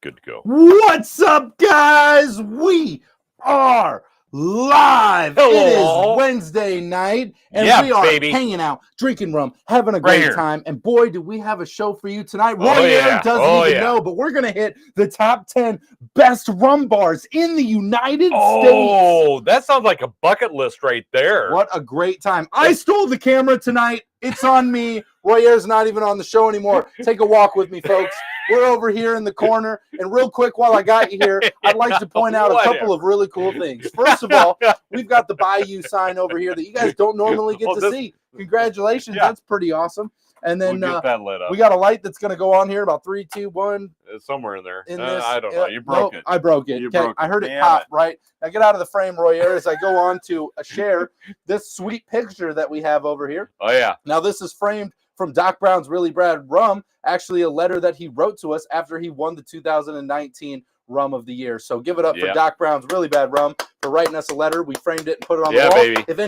Good to go. What's up, guys? We are live. Hello. It is Wednesday night, and we are hanging out, drinking rum, having a great time. And boy, do we have a show for you tonight. Roy doesn't even know, but we're going to hit the top 10 best rum bars in the United States. Oh, that sounds like a bucket list right there. What a great time. I stole the camera tonight. It's on me. Royer's not even on the show anymore. Take a walk with me, folks. We're over here in the corner. And real quick, while I got you here, I'd like to point out a couple of really cool things. First of all, we've got the Bayou sign over here that you guys don't normally get to see. Congratulations. Yeah. That's pretty awesome. And then we'll get that lit up. We got a light that's going to go on here in about 3, 2, 1. It's somewhere in there. I don't know. You broke it. I broke it. Okay. I heard it pop, right? Now get out of the frame, Royer, as I go on to share this sweet picture that we have over here. Oh, yeah. Now, this is framed from Doc Brown's Really Bad Rum, actually a letter that he wrote to us after he won the 2019 Rum of the Year. So give it up for Doc Brown's Really Bad Rum for writing us a letter. We framed it and put it on the wall. Baby. If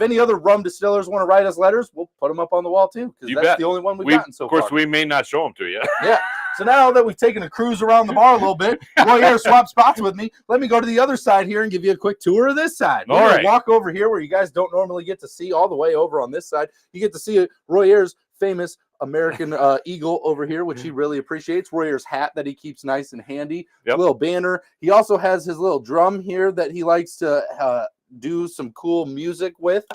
any other rum distillers want to write us letters, we'll put them up on the wall too, because that's the only one we've gotten so far. Of course, we may not show them to you. Yeah. So now that we've taken a cruise around the bar a little bit, Royer swap spots with me. Let me go to the other side here and give you a quick tour of this side. We're going to walk over here where you guys don't normally get to see, all the way over on this side. You get to see Royer's famous American eagle over here, which he really appreciates. Royer's hat that he keeps nice and handy. Little banner. He also has his little drum here that he likes to do some cool music with.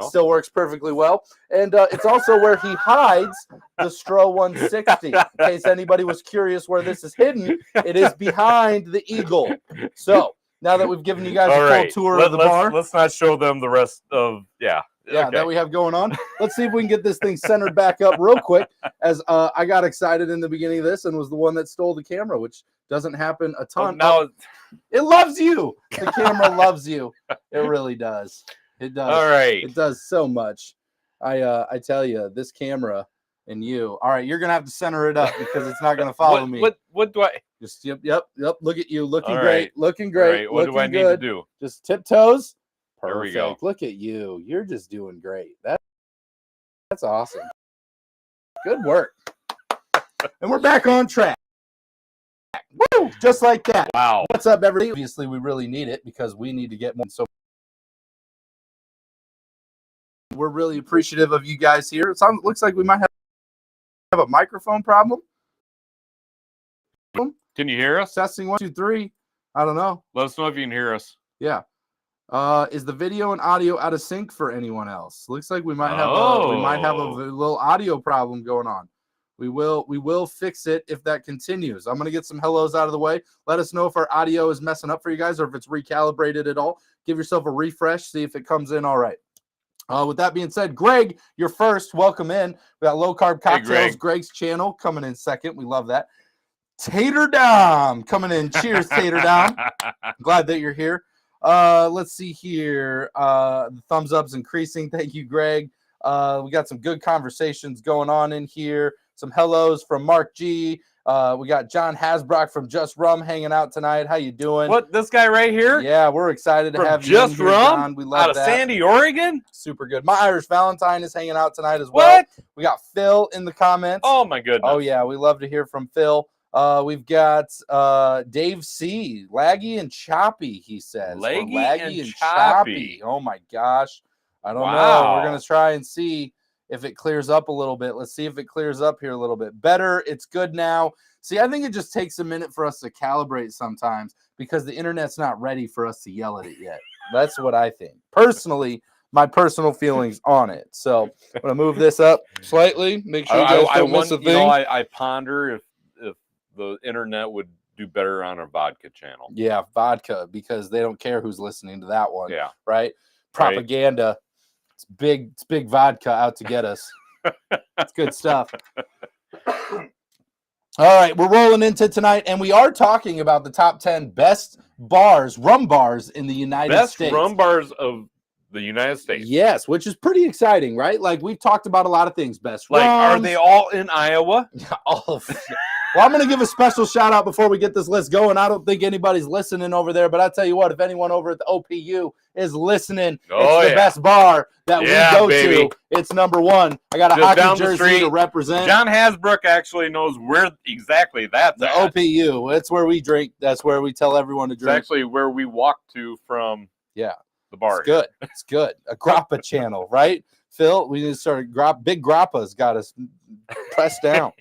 Still works perfectly well. And it's also where he hides the Stro 160. In case anybody was curious where this is hidden, it is behind the eagle. So now that we've given you guys a full tour of the bar. Let's not show them the rest of, that we have going on. Let's see if we can get this thing centered back up real quick, as I got excited in the beginning of this and was the one that stole the camera, which doesn't happen a ton. It loves you. The camera loves you. It really does. It does. All right. It does so much. I tell you, this camera and you. All right, you're gonna have to center it up because it's not gonna follow me. What do I? Just yep. Look at you, looking great, looking great. Right. What do I need to do? Just tiptoes. Perfect. There we go. Look at you. You're just doing great. That's awesome. Good work. And we're back on track. Woo! Just like that. Wow. What's up, everybody? Obviously, we really need it because we need to get more. So we're really appreciative of you guys here. Looks like we might have a microphone problem. Can you hear us? Testing 1, 2, 3. I don't know. Let us know if you can hear us. Yeah. Is the video and audio out of sync for anyone else? Looks like we might have a little audio problem going on. We will fix it if that continues. I'm gonna get some hellos out of the way. Let us know if our audio is messing up for you guys or if it's recalibrated at all. Give yourself a refresh, see if it comes in all right. With that being said, Greg, you're first. Welcome in. We got Low Carb Cocktails, Greg's channel, coming in second. We love that. Tater Dom coming in. Cheers, Tater Dom. Glad that you're here. Let's see here. The thumbs up's increasing. Thank you, Greg. We got some good conversations going on in here. Some hellos from Mark G. We got John Hasbrock from Just Rum hanging out tonight. How you doing? What, this guy right here? Yeah, we're excited to have you Just here, Rum? John. We love out of Sandy, Oregon? Super good. My Irish Valentine is hanging out tonight as well. What? We got Phil in the comments. Oh, my goodness. Oh, yeah. We love to hear from Phil. We've got Dave C. Laggy and choppy, he says. Laggy and choppy. Oh, my gosh. I don't know. We're going to try and see if it clears up a little bit. Let's see if it clears up here a little bit. Better. It's good now. See, I think it just takes a minute for us to calibrate sometimes because the internet's not ready for us to yell at it yet. That's what I think. Personally, my personal feelings on it. So I'm going to move this up slightly. Make sure you guys don't miss a thing. I ponder if the internet would do better on a vodka channel. Yeah, vodka, because they don't care who's listening to that one. Yeah. Right? Propaganda. It's big vodka out to get us. It's good stuff. All right, we're rolling into tonight, and we are talking about the top 10 best rum bars in the United States. Best rum bars of the United States. Yes, which is pretty exciting, right? Like, we've talked about a lot of things. Best like, rums. are they all in Iowa? All of Well, I'm going to give a special shout out before we get this list going. I don't think anybody's listening over there, but I tell you what, if anyone over at the OPU is listening, it's the best bar that we go to. It's number one. I got a just hockey jersey to represent. John Hasbrook actually knows where exactly that's the at. OPU. That's where we drink. That's where we tell everyone to drink. It's actually where we walk to from the bar. It's good. It's good. A grappa channel, right? Phil, we need to start big grappa's got us pressed down.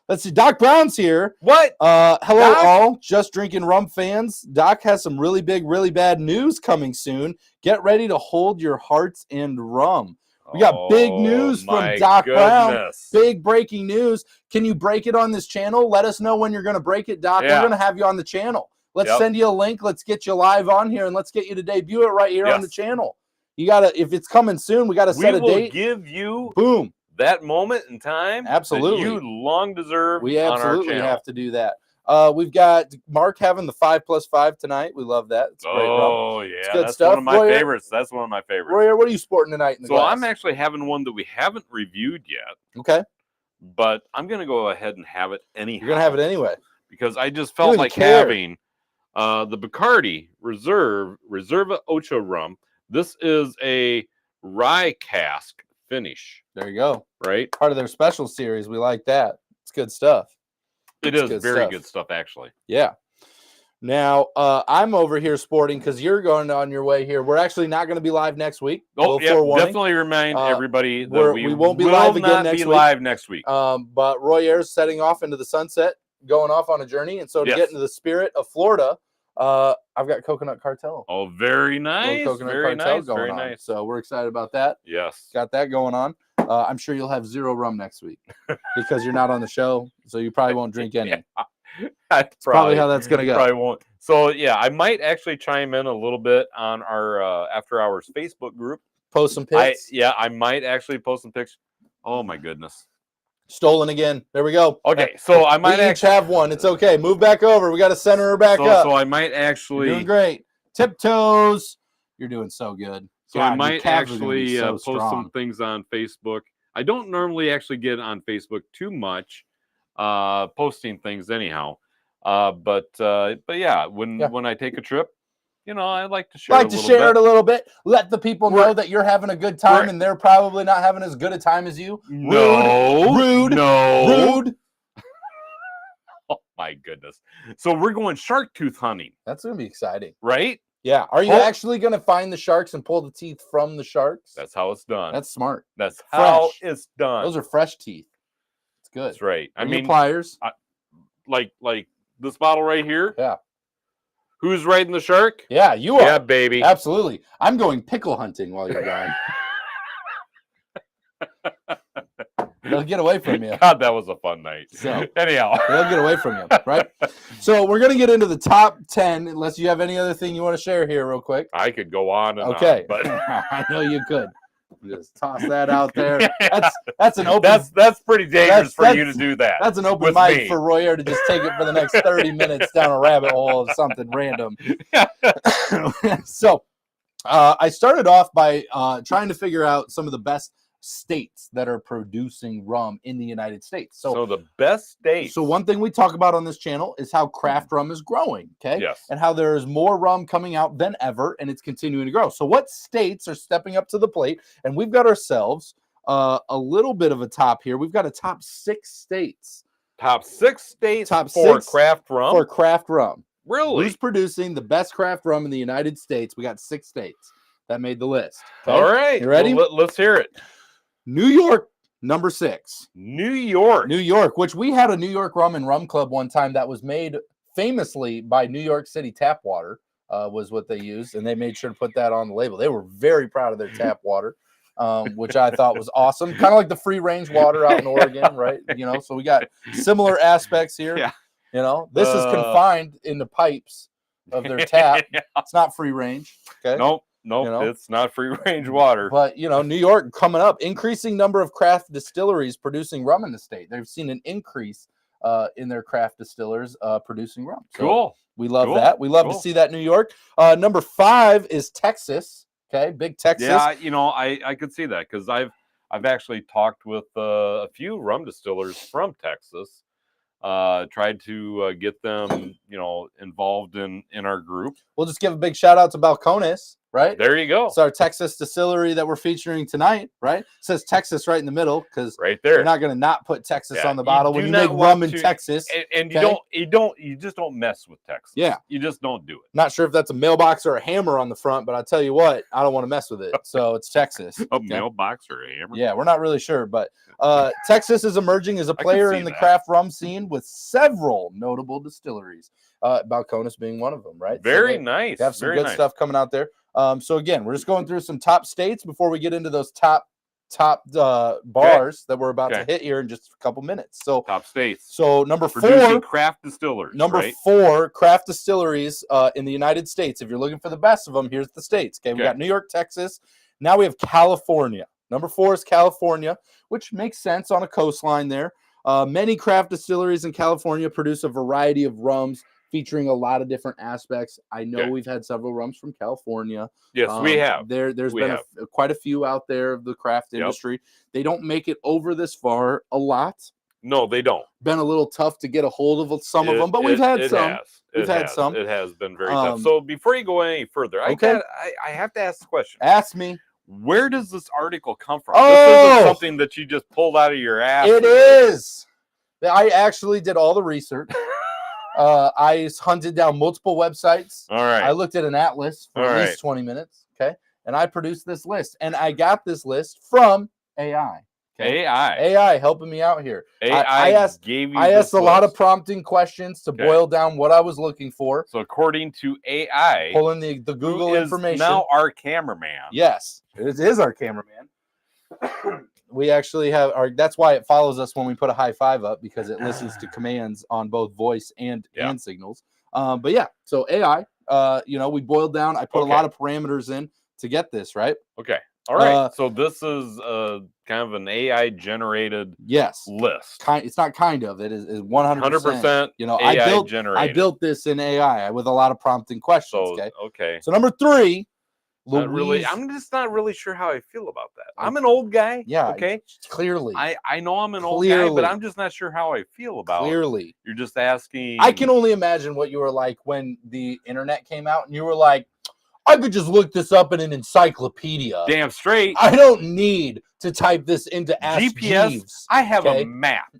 Let's see. Doc Brown's here. What? Hello, Doc? all Just Drinking Rum fans. Doc has some really big, really bad news coming soon. Get ready to hold your hearts and rum. We got big news from Doc Brown. Big breaking news. Can you break it on this channel? Let us know when you're going to break it, Doc. We're going to have you on the channel. Let's send you a link. Let's get you live on here, and let's get you to debut it right here on the channel. You got to, if it's coming soon, we got to set a date. We will give you boom that moment in time. Absolutely. That you long deserve. We absolutely on our have to do that. We've got Mark having the 5+5 tonight. We love that. It's great rum. Yeah, it's good that's stuff. one of my Royer, favorites. That's one of my favorites. Royer, what are you sporting tonight in the glass? I'm actually having one that we haven't reviewed yet. Okay. But I'm going to go ahead and have it anyhow. You're going to have it anyway. Because I just felt like having the Bacardi Reserva Ocho rum. This is a rye cask finish. There you go. Right? Part of their special series. We like that. It's good stuff. It is very good stuff, actually. Yeah. Now, I'm over here sporting because you're going on your way here. We're actually not going to be live next week. Oh, yeah. Definitely remind everybody that we won't be live again next week. But Royer's setting off into the sunset, going off on a journey. And so to get into the spirit of Florida, I've got Coconut Cartel. Oh, very nice. Very nice. So we're excited about that. Yes. Got that going on. I'm sure you'll have zero rum next week because you're not on the show. So you probably won't drink any. That's probably how that's going to go. Probably won't. So, yeah, I might actually chime in a little bit on our After Hours Facebook group. Post some pics? I might actually post some pics. Oh, my goodness. Stolen again. There we go. Okay, so I might actually have one. It's okay. Move back over. We got to center her back up. So I might actually. You're doing great. Tiptoes. You're doing so good. So I might actually post some things on Facebook. I don't normally actually get on Facebook too much, posting things anyhow. But yeah, when I take a trip, I like to share. It a little bit. Let the people know that you're having a good time, and they're probably not having as good a time as you. Rude. Oh my goodness! So we're going shark tooth hunting. That's gonna be exciting, right? Yeah. Are you actually gonna find the sharks and pull the teeth from the sharks? That's how it's done. That's smart. That's how it's done. Those are fresh teeth. It's good. That's right. I mean, pliers. Like this bottle right here. Yeah. Who's riding the shark? Yeah, you are. Yeah, baby. Absolutely. I'm going pickle hunting while you're gone. They'll get away from you. God, that was a fun night. So anyhow, they'll get away from you, right? So we're gonna get into the top 10. Unless you have any other thing you want to share here, real quick. I could go on and on, but I know you could. Just toss that out there. That's an open. That's pretty dangerous for you to do that. That's an open mic for Royer to just take it for the next 30 minutes down a rabbit hole of something random. So I started off by trying to figure out some of the best states that are producing rum in the United States. So the best states. So one thing we talk about on this channel is how craft rum is growing, okay? Yes. And how there is more rum coming out than ever, and it's continuing to grow. So what states are stepping up to the plate? And we've got ourselves a little bit of a top here. We've got a top 6 states. Top 6 states for craft rum? For craft rum. Really? Who's producing the best craft rum in the United States? We got 6 states that made the list. Okay? All right. You ready? Well, let's hear it. New York, number 6. New York, which we had a New York Rum and Rum Club one time that was made famously by New York City tap water, was what they used, and they made sure to put that on the label. They were very proud of their tap water, which I thought was awesome. Kind of like the free range water out in Oregon, right? So we got similar aspects here. Yeah. This is confined in the pipes of their tap. Yeah. It's not free range. Okay. Nope. It's not free range water. But, New York coming up, increasing number of craft distilleries producing rum in the state. They've seen an increase in their craft distillers producing rum. So cool. We love that. We love to see that, New York. Number 5 is Texas. Okay, big Texas. Yeah, I could see that because I've actually talked with a few rum distillers from Texas. tried to get them, involved in our group. We'll just give a big shout out to Balcones, right? There you go. It's our Texas distillery that we're featuring tonight, right? It says Texas right in the middle because right there. You're not going to not put Texas on the bottle when you make rum in Texas. And okay? you just don't mess with Texas. Yeah. You just don't do it. Not sure if that's a mailbox or a hammer on the front, but I'll tell you what, I don't want to mess with it. So it's Texas. A mailbox or a hammer? Yeah, we're not really sure, but Texas is emerging as a player in the craft rum scene with several notable distilleries. Balcones being one of them, right? Very nice. They have some good stuff coming out there. So again, we're just going through some top states before we get into those top bars that we're about to hit here in just a couple minutes. So top states. So number Producing 4, craft distillers. Number 4, craft distilleries in the United States. If you're looking for the best of them, here's the states. Okay, we got New York, Texas. Now we have California. Number 4 is California, which makes sense on a coastline there. Many craft distilleries in California produce a variety of rums featuring a lot of different aspects. I know we've had several rums from California. Yes, we have. There's been quite a few out there of the craft industry. They don't make it over this far a lot. No, they don't. Been a little tough to get a hold of some of them, but we've had some. We've had some. It has been very tough. So before you go any further, I have to ask the question. Ask me. Where does this article come from? Oh! This isn't something that you just pulled out of your ass. It is. I actually did all the research. I hunted down multiple websites. All right. I looked at an atlas for at least 20 minutes. Okay. And I produced this list. And I got this list from AI. Okay? AI helping me out here. I asked a lot of prompting questions to boil down what I was looking for. So according to AI, pulling the Google information. Now our cameraman. Yes, it is our cameraman. We actually have that's why it follows us when we put a high five up, because it listens to commands on both voice and signals. But yeah, so AI, we boiled down. I put a lot of parameters in to get this, right? Okay. All right. So this is kind of an AI generated list. It's not kind of. It is 100%. AI generated. I built this in AI with a lot of prompting questions. Okay. So number 3. I'm just not really sure how I feel about that. I'm an old guy. Yeah. Okay. Clearly. I know I'm an old guy, but I'm just not sure how I feel about it. You're just asking. I can only imagine what you were like when the internet came out and you were like, I could just look this up in an encyclopedia. Damn straight. I don't need to type this into Ask GPS. Jeeves. I have a map.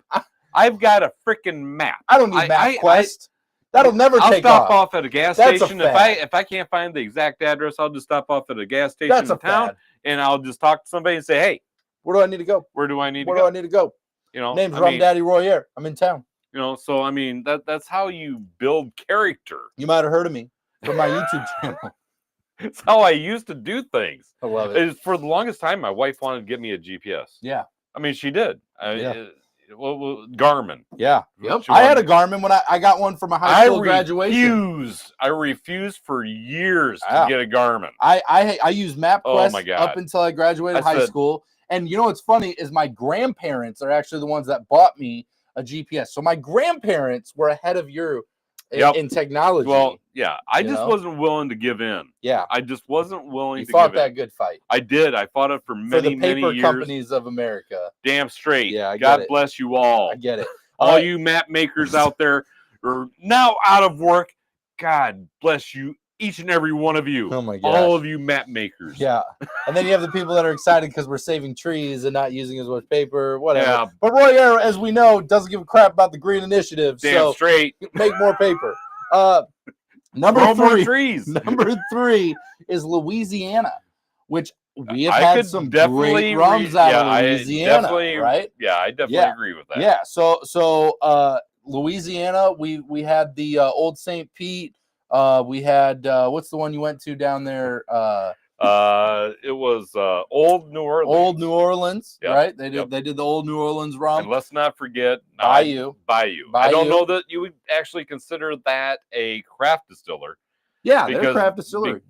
I've got a freaking map. I don't need MapQuest. That'll never take off. I'll stop off at a gas station. If I can't find the exact address, I'll just stop off at a gas station in town, and I'll just talk to somebody and say, "Hey, where do I need to go? Where do I need to go? Name's Rum Daddy Royer. I'm in town. So I mean that's how you build character. You might have heard of me from my YouTube channel. It's how I used to do things. I love it. For the longest time, my wife wanted to get me a GPS. Yeah. I mean, she did. Garmin. Yeah. Yep. I had a Garmin when I got one for my high school graduation. I refused for years to get a Garmin. I used MapQuest up until I graduated high school. And you know what's funny is my grandparents are actually the ones that bought me a GPS. So my grandparents were ahead of you in technology. Well, yeah. I just wasn't willing to give in. Yeah. I just wasn't willing to give in. You fought that good fight. I did. I fought it for many, many years. For the paper companies of America. Damn straight. Yeah, God bless you all. I get it. All you map makers out there are now out of work. God bless you, each and every one of you. Oh my God. All of you map makers. Yeah. And then you have the people that are excited because we're saving trees and not using as much paper, whatever. Yeah. But Royer, as we know, doesn't give a crap about the green initiative. Damn straight. Make more paper. Number 3 is Louisiana, which we have had some great rums out of Louisiana, right? Yeah, I definitely agree with that. Yeah, so Louisiana, we had the Old St. Pete. We had what's the one you went to down there? It was Old New Orleans. Old New Orleans, right? They did the Old New Orleans rum. And let's not forget Bayou. I don't know that you would actually consider that a craft distiller. Yeah, they're a craft distiller.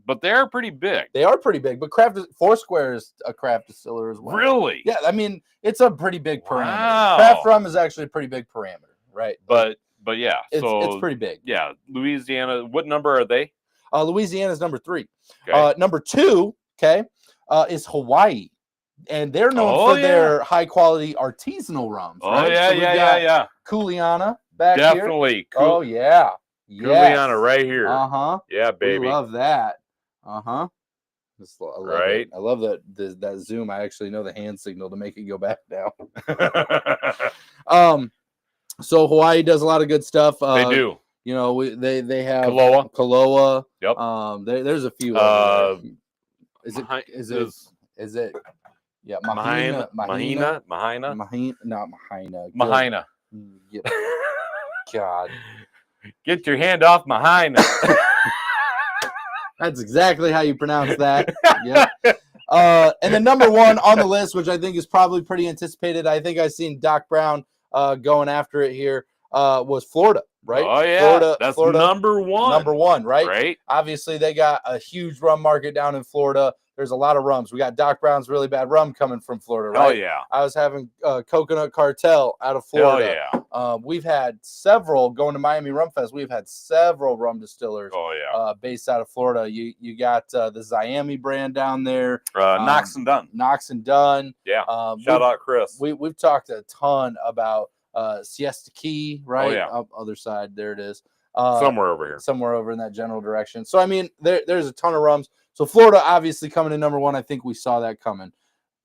But they are pretty big. They are pretty big. But Foursquare is a craft distiller as well. Really? Yeah, I mean, it's a pretty big parameter. Wow. Craft rum is actually a pretty big parameter, right? But yeah, it's pretty big. Yeah, Louisiana. What number are they? Louisiana is number 3. Okay. Number 2, is Hawaii. and they're known for their high quality artisanal rums. Oh right? yeah, So yeah. Cooliana back here. Definitely. Oh yeah. Cooliana right here. Yeah, baby. We love that. I love it. I love that zoom. I actually know the hand signal to make it go back now. So Hawaii does a lot of good stuff. They do. You know, they have Kaloa. Yep. There's a few. Is it? Yeah, Mahina. Not Mahina. Mahina. God. Get your hand off Mahina. That's exactly how you pronounce that. Yep. And then number one on the list, which I think is probably pretty anticipated, I think I've seen Doc Brown going after it here, was Florida, right? Oh, yeah. That's Florida, number one. Number one, right? Right. Obviously, they got a huge rum market down in Florida. There's a lot of rums. We got Doc Brown's Really Bad Rum coming from Florida, right? Oh, yeah. I was having Coconut Cartel out of Florida. Oh, yeah. We've had several, going to Miami Rum Fest, we've had several rum distillers based out of Florida. You got the Miami brand down there. Knox and Dunn. Knox and Dunn. Yeah. Shout out Chris. We've talked a ton about Siesta Key, right? Oh, yeah. Other side, there it is. Somewhere over here. Somewhere over in that general direction. So, I mean, there's a ton of rums. So, Florida obviously coming in number one. I think we saw that coming.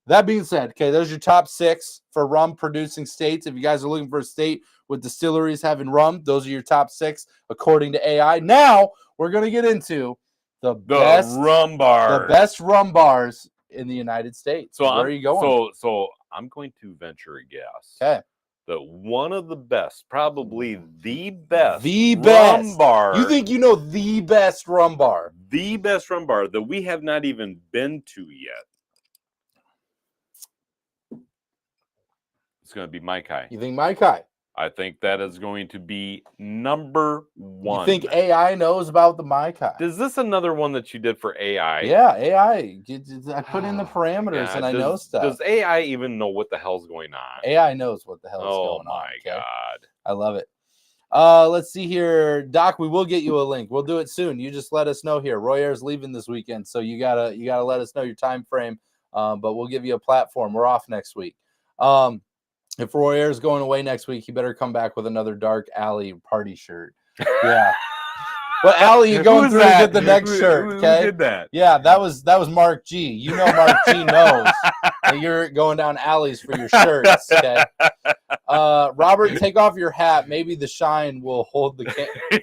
That being said, okay, those are your top 6 for rum producing states. If you guys are looking for a state with distilleries having rum, those are your top 6 according to AI. Now, we're going to get into the best rum bars. The best rum bars in the United States. So where are you going? So I'm going to venture a guess. Okay. That one of the best, probably the best rum bar. You think you know the best rum bar? The best rum bar that we have not even been to yet. It's going to be Mai Kai. You think Mai Kai? I think that is going to be number one. You think AI knows about the Mai Kai? Is this another one that you did for AI? Yeah, AI. I put in the parameters and I know stuff. Does AI even know what the hell's going on? AI knows what the hell's going on. Oh, my God. I love it. Let's see here. Doc, we will get you a link. We'll do it soon. You just let us know here. Royer's leaving this weekend, so you gotta let us know your time frame. But we'll give you a platform. We're off next week. If Royer's going away next week, he better come back with another Dark Alley party shirt. Yeah. What alley you going through to get the next shirt? Okay. Who did that? Yeah, that was Mark G. You know Mark G knows that you're going down alleys for your shirts. Okay. Robert, take off your hat. Maybe the shine will hold the camera.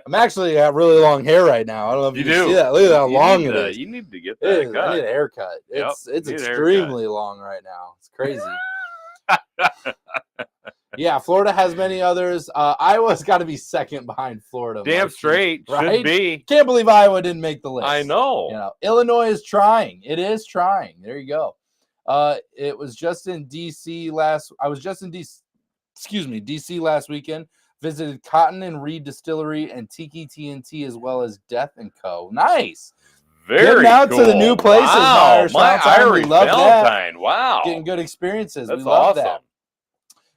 I'm actually got really long hair right now. I don't know if you can see that. Look at how long it is. You need to get that cut. I need a haircut. It's extremely long right now. It's crazy. Yeah, Florida has many others. Iowa's got to be second behind Florida. Damn straight. Right? Should be. Can't believe Iowa didn't make the list. I know. You know, Illinois is trying. It is trying. There you go. It was just in DC DC last weekend. Visited Cotton and Reed Distillery and Tiki TNT as well as Death and Co. Nice. Very Getting out cool. to the new places. Wow. My Irish we love Valentine. That. Wow. Getting good experiences. That's we love awesome. that.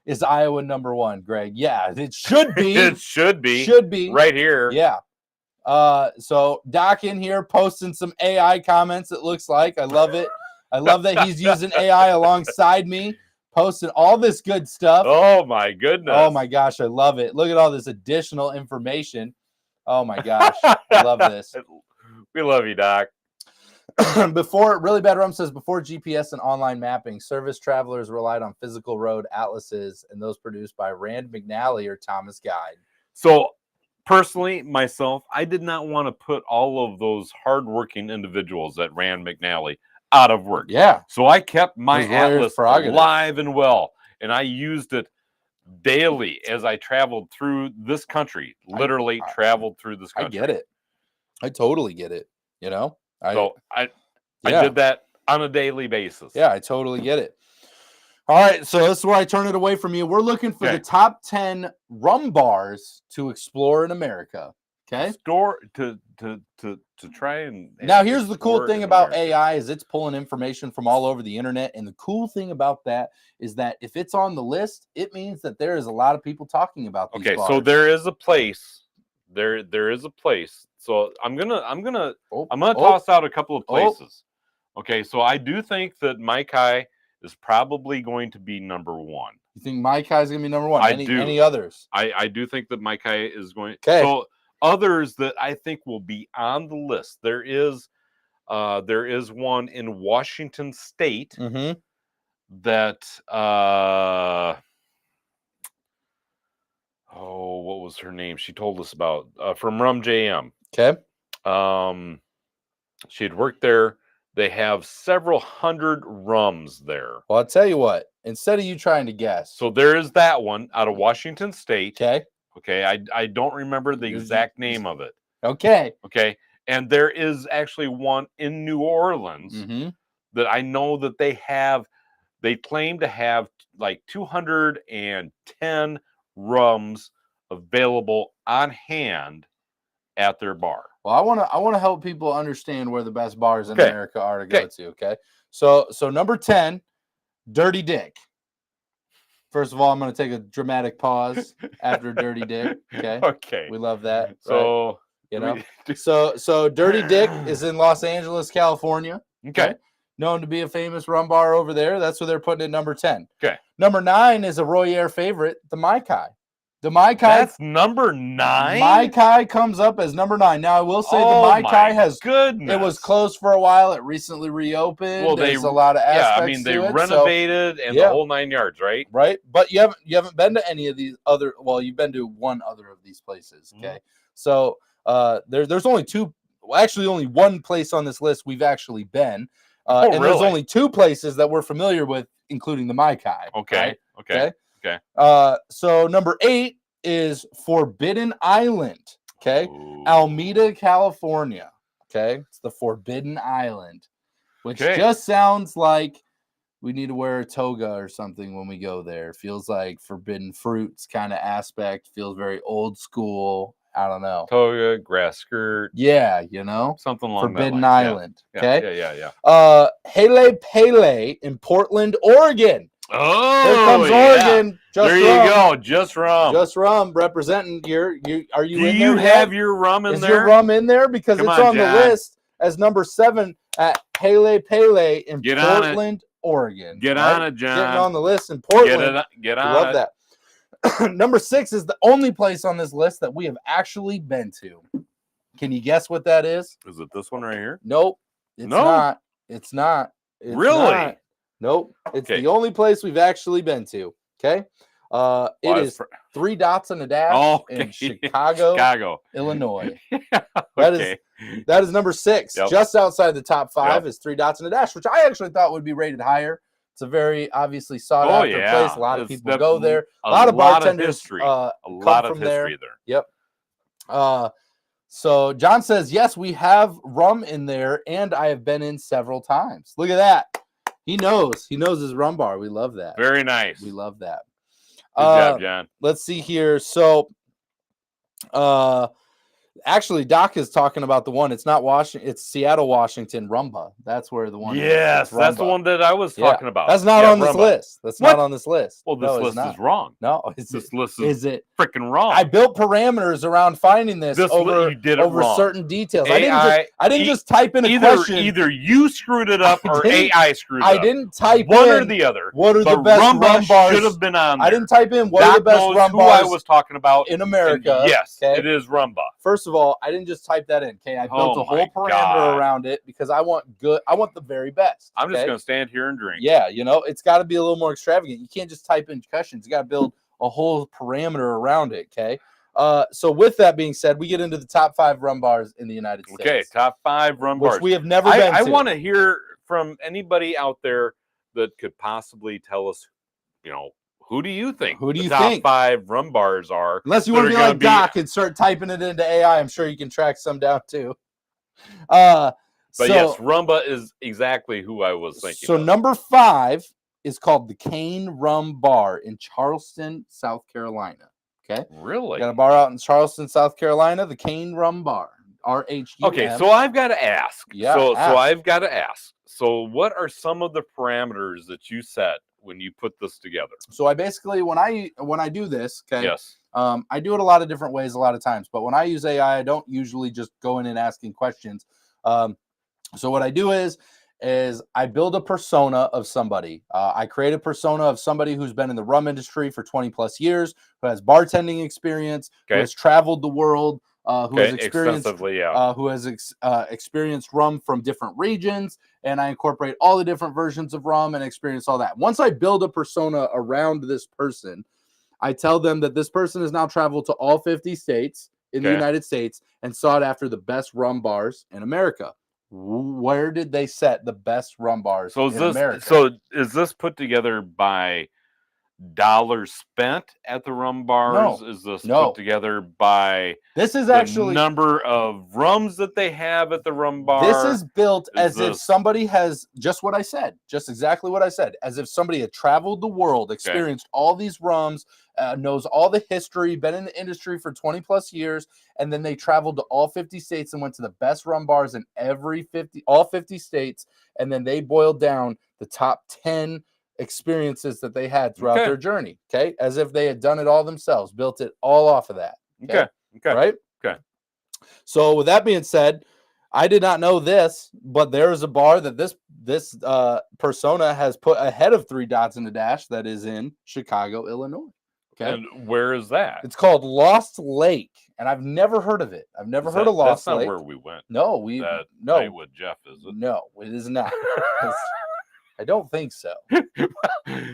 Is Iowa number one, Greg? Yeah, it should be. It should be. Should be. Right here. Yeah. So Doc in here posting some AI comments, it looks like. I love it. I love that he's using AI alongside me, posting all this good stuff. Oh, my goodness. Oh, my gosh. I love it. Look at all this additional information. Oh, my gosh. I love this. We love you, Doc. Really Bad Rum says, before GPS and online mapping, service travelers relied on physical road atlases and those produced by Rand McNally or Thomas Guide. So, personally, myself, I did not want to put all of those hardworking individuals at Rand McNally out of work. Yeah. So I kept my atlas alive and well, and I used it daily as I traveled through this country. Literally traveled through this country. I get it. I totally get it. You know? I did that on a daily basis. Yeah, I totally get it. All right, so this is where I turn it away from you. We're looking for the top 10 rum bars to explore in America. Okay. To try and now here's the cool thing about AI is it's pulling information from all over the internet, and the cool thing about that is that if it's on the list, it means that there is a lot of people talking about these bars. So there is a place. There is a place. So I'm gonna toss out a couple of places. Okay, so I do think that Mai Kai is probably going to be number 1. You think Mai Kai is going to be number 1? I do. Any others? I do think that Mai Kai is going. Okay. So others that I think will be on the list. There is one in Washington State that what was her name? She told us about from Rum JM. Okay. She had worked there. They have several hundred rums there. Well, I'll tell you what. Instead of you trying to guess. So there is that one out of Washington State. Okay. Okay. I don't remember the exact name of it. Okay. Okay. And there is actually one in New Orleans that I know that they claim to have like 210 rums available on hand at their bar. Well, I want to help people understand where the best bars in America are to go to. Okay. So number 10, Dirty Dick. First of all, I'm going to take a dramatic pause after Dirty Dick. Okay. Okay. We love that. So so Dirty Dick is in Los Angeles, California. Okay. Known to be a famous rum bar over there. That's where they're putting it number 10. Okay. Number 9 is a Royer favorite, the Mai Kai. The Mai Kai. That's number 9. Mai Kai comes up as number 9. Now I will say the Mai Kai has goodness. It was closed for a while. It recently reopened. Well, there's a lot of aspects. I mean they renovated and the whole 9 yards, right? Right. But you haven't been to any of these other. Well, you've been to one other of these places. Okay. So there's only two. Well, actually, only one place on this list we've actually been. And there's only 2 places that we're familiar with, including the Mai Kai. Okay. Right? Okay. So number 8 is Forbidden Island. Okay. Ooh. Alameda, California. Okay. It's the Forbidden Island, which just sounds like we need to wear a toga or something when we go there. Feels like forbidden fruits kind of aspect. Feels very old school. I don't know. Toga, grass skirt. Yeah, something along Forbidden that line. Island. Okay. Yeah. Hele Pele in Portland, Oregon. Oh, there comes Oregon. Just there you go. Just rum. Just rum representing your. Are you? Do in you there have yet? your rum in Is there? Is your rum in there? Because it's on John. the list as number 7 at Hele Pele in Portland, Oregon. Get on it, John. Getting on the list in Portland. Get on Love that. Number 6 is the only place on this list that we have actually been to. Can you guess what that is? Is it this one right here? Nope. It's not. It's not. It's really? Not. Nope. It's the only place we've actually been to. Okay. It is 3 dots and a dash in Chicago, Illinois. That is number 6. Yep. Just outside the top 5 is 3 dots and a dash, which I actually thought would be rated higher. It's a very obviously sought after place. A lot of people go there. A lot of bartenders a lot of history there. Yep. So John says, yes, we have rum in there, and I have been in several times. Look at that. He knows his rum bar. We love that. Very nice. We love that. Good job, John. Let's see here. So, actually, Doc is talking about the one. It's not Washington. It's Seattle, Washington. Rumba. That's where the one. Yes, that's the one that I was talking about. That's not on this list. That's not on this list. Well, this list is wrong. No, this list is freaking wrong. I built parameters around finding this over certain details. I didn't just type in a question. Either you screwed it up or AI screwed it up. I didn't type one or the other. What are the best rum bars? Should have been on there. I didn't type in what are the best rum bars. I was talking about in America. Yes, it is Rumba. First of all, I didn't just type that in. Okay, I built a whole parameter around it because I want the very best. I'm just gonna stand here and drink. Yeah, it's got to be a little more extravagant. You can't just type in questions. You got to build a whole parameter around it. Okay. So with that being said, we get into the top 5 rum bars in the United States. Okay, top 5 rum bars. Which we have never been to. I want to hear from anybody out there that could possibly tell us, who do you think the top 5 rum bars are? Unless you want to be like Doc and start typing it into AI, I'm sure you can track some down too. But yes, Rumba is exactly who I was thinking. So number 5 is called the Cane Rum Bar in Charleston, South Carolina. Okay. Really? Got a bar out in Charleston, South Carolina, the Cane Rum Bar. RHUM. Okay, so I've got to ask. Yeah. So I've got to ask. So what are some of the parameters that you set when you put this together? So I basically when I do this, okay. Yes. I do it a lot of different ways a lot of times, but when I use AI, I don't usually just go in and asking questions. So what I do is is I build a persona of somebody. I create a persona of somebody who's been in the rum industry for 20 plus years, who has bartending experience, who has traveled the world, who has experienced experienced rum from different regions, and I incorporate all the different versions of rum and experience all that. Once I build a persona around this person, I tell them that this person has now traveled to all 50 states in the United States and sought after the best rum bars in America. Where did they set the best rum bars in America? So is this put together by dollars spent at the rum bars? Is this put together by this is actually the number of rums that they have at the rum bar? This is built as if somebody has just what I said, just exactly what I said, as if somebody had traveled the world, experienced all these rums, knows all the history, been in the industry for 20 plus years, and then they traveled to all 50 states and went to the best rum bars in all 50 states, and then they boiled down the top 10 experiences that they had throughout their journey, as if they had done it all themselves, built it all off of that. Right? So with that being said, I did not know this, but there is a bar that this persona has put ahead of Three Dots in the Dash that is in Chicago, Illinois. And where is that? It's called Lost Lake, and I've never heard of it. I've never heard of Lost Lake. That's not where we went. No, night with Jeff, is it? No, it is not. I don't think so. I was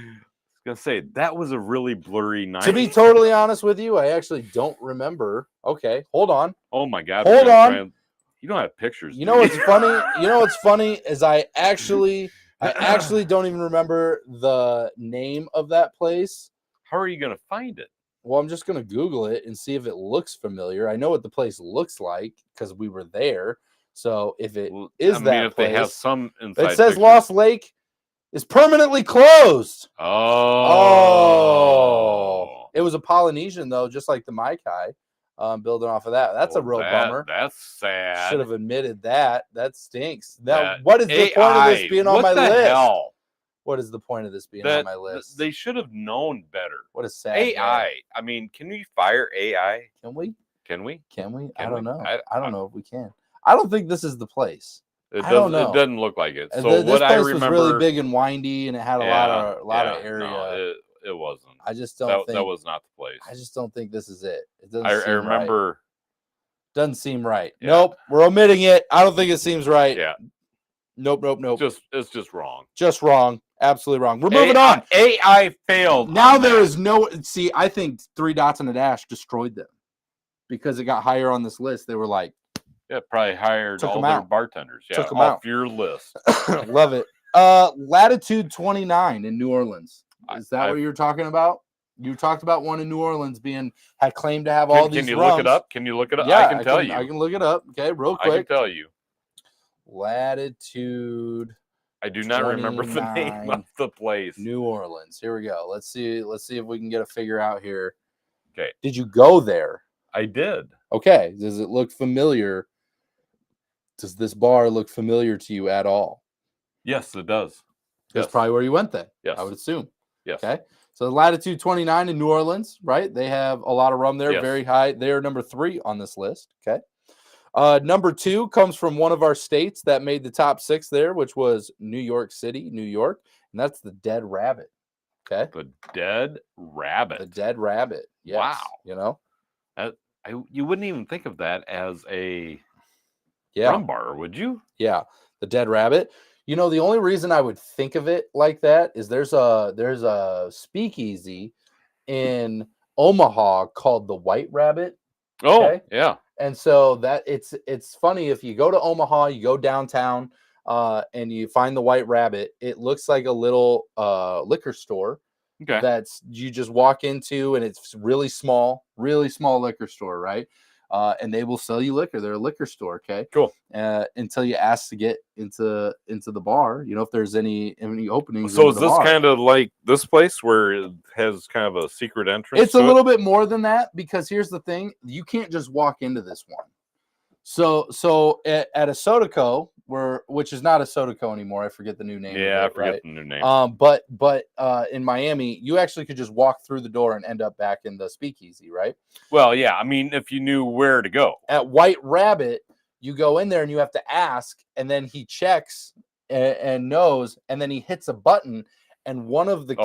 gonna say that was a really blurry night. To be totally honest with you, I actually don't remember. Okay, hold on. Oh my God! Hold on. You don't have pictures. You know what's funny? You know what's funny is I actually don't even remember the name of that place. How are you gonna find it? Well, I'm just gonna Google it and see if it looks familiar. I know what the place looks like because we were there. So if it is that if place, they have some inside it says pictures. Lost Lake is permanently closed. Oh. It was a Polynesian though, just like the Mai Kai. Building off of that. That's a real bummer. That's sad. Should have admitted that. That stinks. What is the point of this being on my list? Hell? What is the point of this being on my list? They should have known better. What is sad? AI. I mean, can we fire AI? Can we? Can we? I don't know. I don't know if we can. I don't think this is the place. I don't know. It doesn't look like it. So this what place I remember was really big and windy, and it had a lot of area. No, it wasn't. I just don't think that was not the place. I just don't think this is it. It doesn't. I remember. Right. Doesn't seem right. Yeah. Nope, we're omitting it. I don't think it seems right. Yeah. Nope. It's just wrong. Just wrong. Absolutely wrong. We're moving on. AI failed. Now there is no. See, I think Three Dots in a Dash destroyed them because it got higher on this list. They were like. Yeah, probably hired all their bartenders. Yeah, took them off out. your list. Love it. Latitude 29 in New Orleans. Is that what you're talking about? You talked about one in New Orleans had claimed to have all these. Can you rums. look it up? Can you look it up? Yeah, I can tell you. I can look it up. Okay, real quick. I can tell you. Latitude. I do not remember the name of the place. New Orleans. Here we go. Let's see if we can get a figure out here. Okay. Did you go there? I did. Okay. Does it look familiar? Does this bar look familiar to you at all? Yes, it does. That's probably where you went then. Yes. I would assume. Yes. Okay. So Latitude 29 in New Orleans, right? They have a lot of rum there, very high. They are number 3 on this list. Okay. Number 2 comes from one of our states that made the top 6 there, which was New York City, New York. And that's the Dead Rabbit. Okay. The Dead Rabbit. The Dead Rabbit. Yes. Wow. You know? You wouldn't even think of that as a rum bar, would you? Yeah. The Dead Rabbit. You know, the only reason I would think of it like that is there's a speakeasy in Omaha called the White Rabbit. Oh, yeah. And so that it's funny if you go to Omaha, you go downtown, and you find the White Rabbit. It looks like a little liquor store. Okay. That's you just walk into, and it's really small liquor store, right? And they will sell you liquor. They're a liquor store, okay? Cool. Until you ask to get into the bar, you know, if there's any openings. So is this kind of like this place where it has kind of a secret entrance? It's a little bit more than that, because here's the thing: you can't just walk into this one. So at a Sodaco, which is not a Sodaco anymore. I forget the new name. Yeah, I forget the new name. But in Miami, you actually could just walk through the door and end up back in the speakeasy, right? Well, yeah. I mean, if you knew where to go. At White Rabbit, you go in there and you have to ask, and then he checks and nose, and then he hits a button, and one of the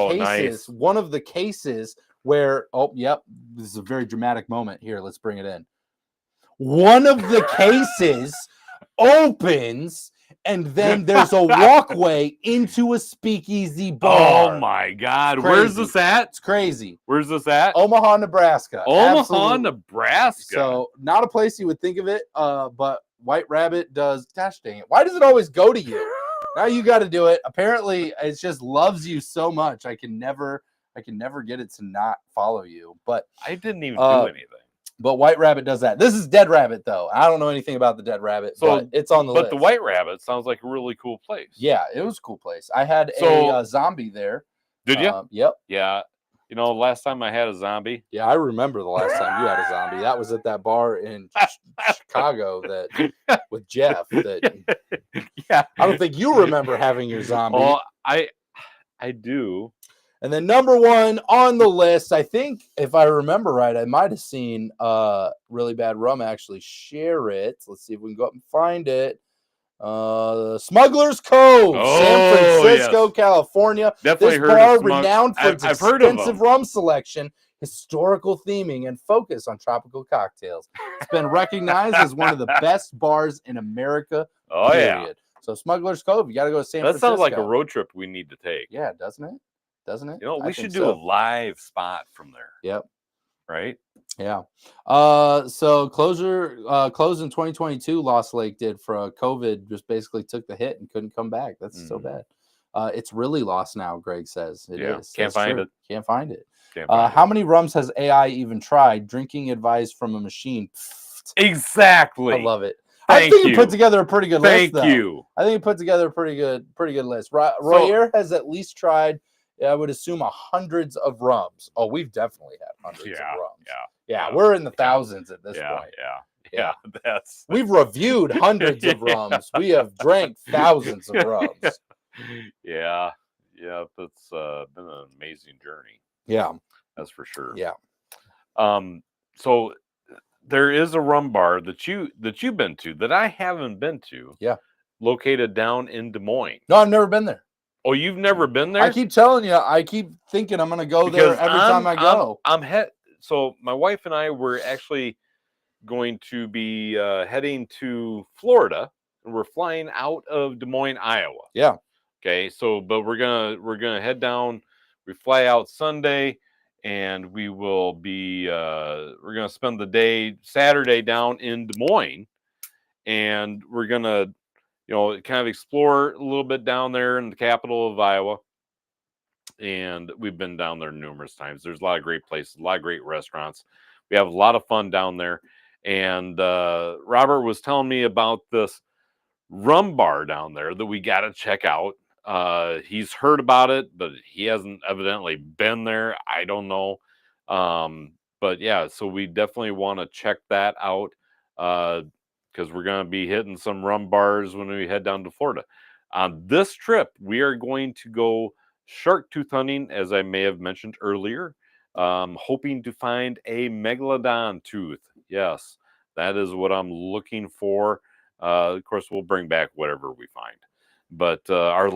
cases where, oh, yep, this is a very dramatic moment here. Let's bring it in. One of the cases opens, and then there's a walkway into a speakeasy bar. Oh my God. Crazy. Where's this at? It's crazy. Where's this at? Omaha, Nebraska. Omaha, Absolutely. Nebraska. So not a place you would think of it, but White Rabbit does. Gosh dang it. Why does it always go to you? Now you got to do it. Apparently, it just loves you so much. I can never get it to not follow you. But I didn't even do anything. But White Rabbit does that. This is Dead Rabbit, though. I don't know anything about the Dead Rabbit, but it's on the list. But the White Rabbit sounds like a really cool place. Yeah, it was a cool place. I had a zombie there. Did you? Yep. Yeah. You know, last time I had a zombie. Yeah, I remember the last time you had a zombie. That was at that bar in Chicago that with Jeff. Yeah. I don't think you remember having your zombie. Well, I do. And then number 1 on the list, I think, if I remember right, I might have seen Really Bad Rum actually share it. Let's see if we can go up and find it. Smuggler's Cove, San Francisco, yes. California. Definitely this heard bar of renowned for its extensive rum selection, historical theming, and focus on tropical cocktails. It's been recognized as one of the best bars in America. Oh, period. Yeah. So Smuggler's Cove, you got to go to San Francisco. That sounds like a road trip we need to take. Yeah, doesn't it? Doesn't it? You know, we should do a live spot from there. Yep. Right? Yeah. So close in 2022, Lost Lake did for COVID, just basically took the hit and couldn't come back. That's so bad. It's really lost now, Greg says. It is. Can't find it. Can't find it. How many rums has AI even tried? Drinking advice from a machine. Exactly. I love it. I think you put together a pretty good list. Thank you. I think you put together a pretty good list. Royer has at least tried, I would assume, hundreds of rums. Oh, we've definitely had hundreds of rums. Yeah, we're in the thousands at this point. Yeah. We've reviewed hundreds of rums. We have drank thousands of rums. Yeah. That's been an amazing journey. Yeah, that's for sure. Yeah. So there is a rum bar that you've been to that I haven't been to. Yeah. Located down in Des Moines. No, I've never been there. Oh, you've never been there? I keep telling you. I keep thinking I'm going to go there every time I go. So my wife and I were actually going to be heading to Florida, and we're flying out of Des Moines, Iowa. Yeah. Okay. So, but we're gonna head down. We fly out Sunday, and we will be we're gonna spend the day Saturday down in Des Moines, and we're gonna kind of explore a little bit down there in the capital of Iowa. And we've been down there numerous times. There's a lot of great places, a lot of great restaurants. We have a lot of fun down there. And Robert was telling me about this rum bar down there that we got to check out. He's heard about it, but he hasn't evidently been there. I don't know. But yeah, so we definitely want to check that out because we're going to be hitting some rum bars when we head down to Florida. On this trip, we are going to go shark tooth hunting, as I may have mentioned earlier, hoping to find a megalodon tooth. Yes, that is what I'm looking for. Of course, we'll bring back whatever we find. But our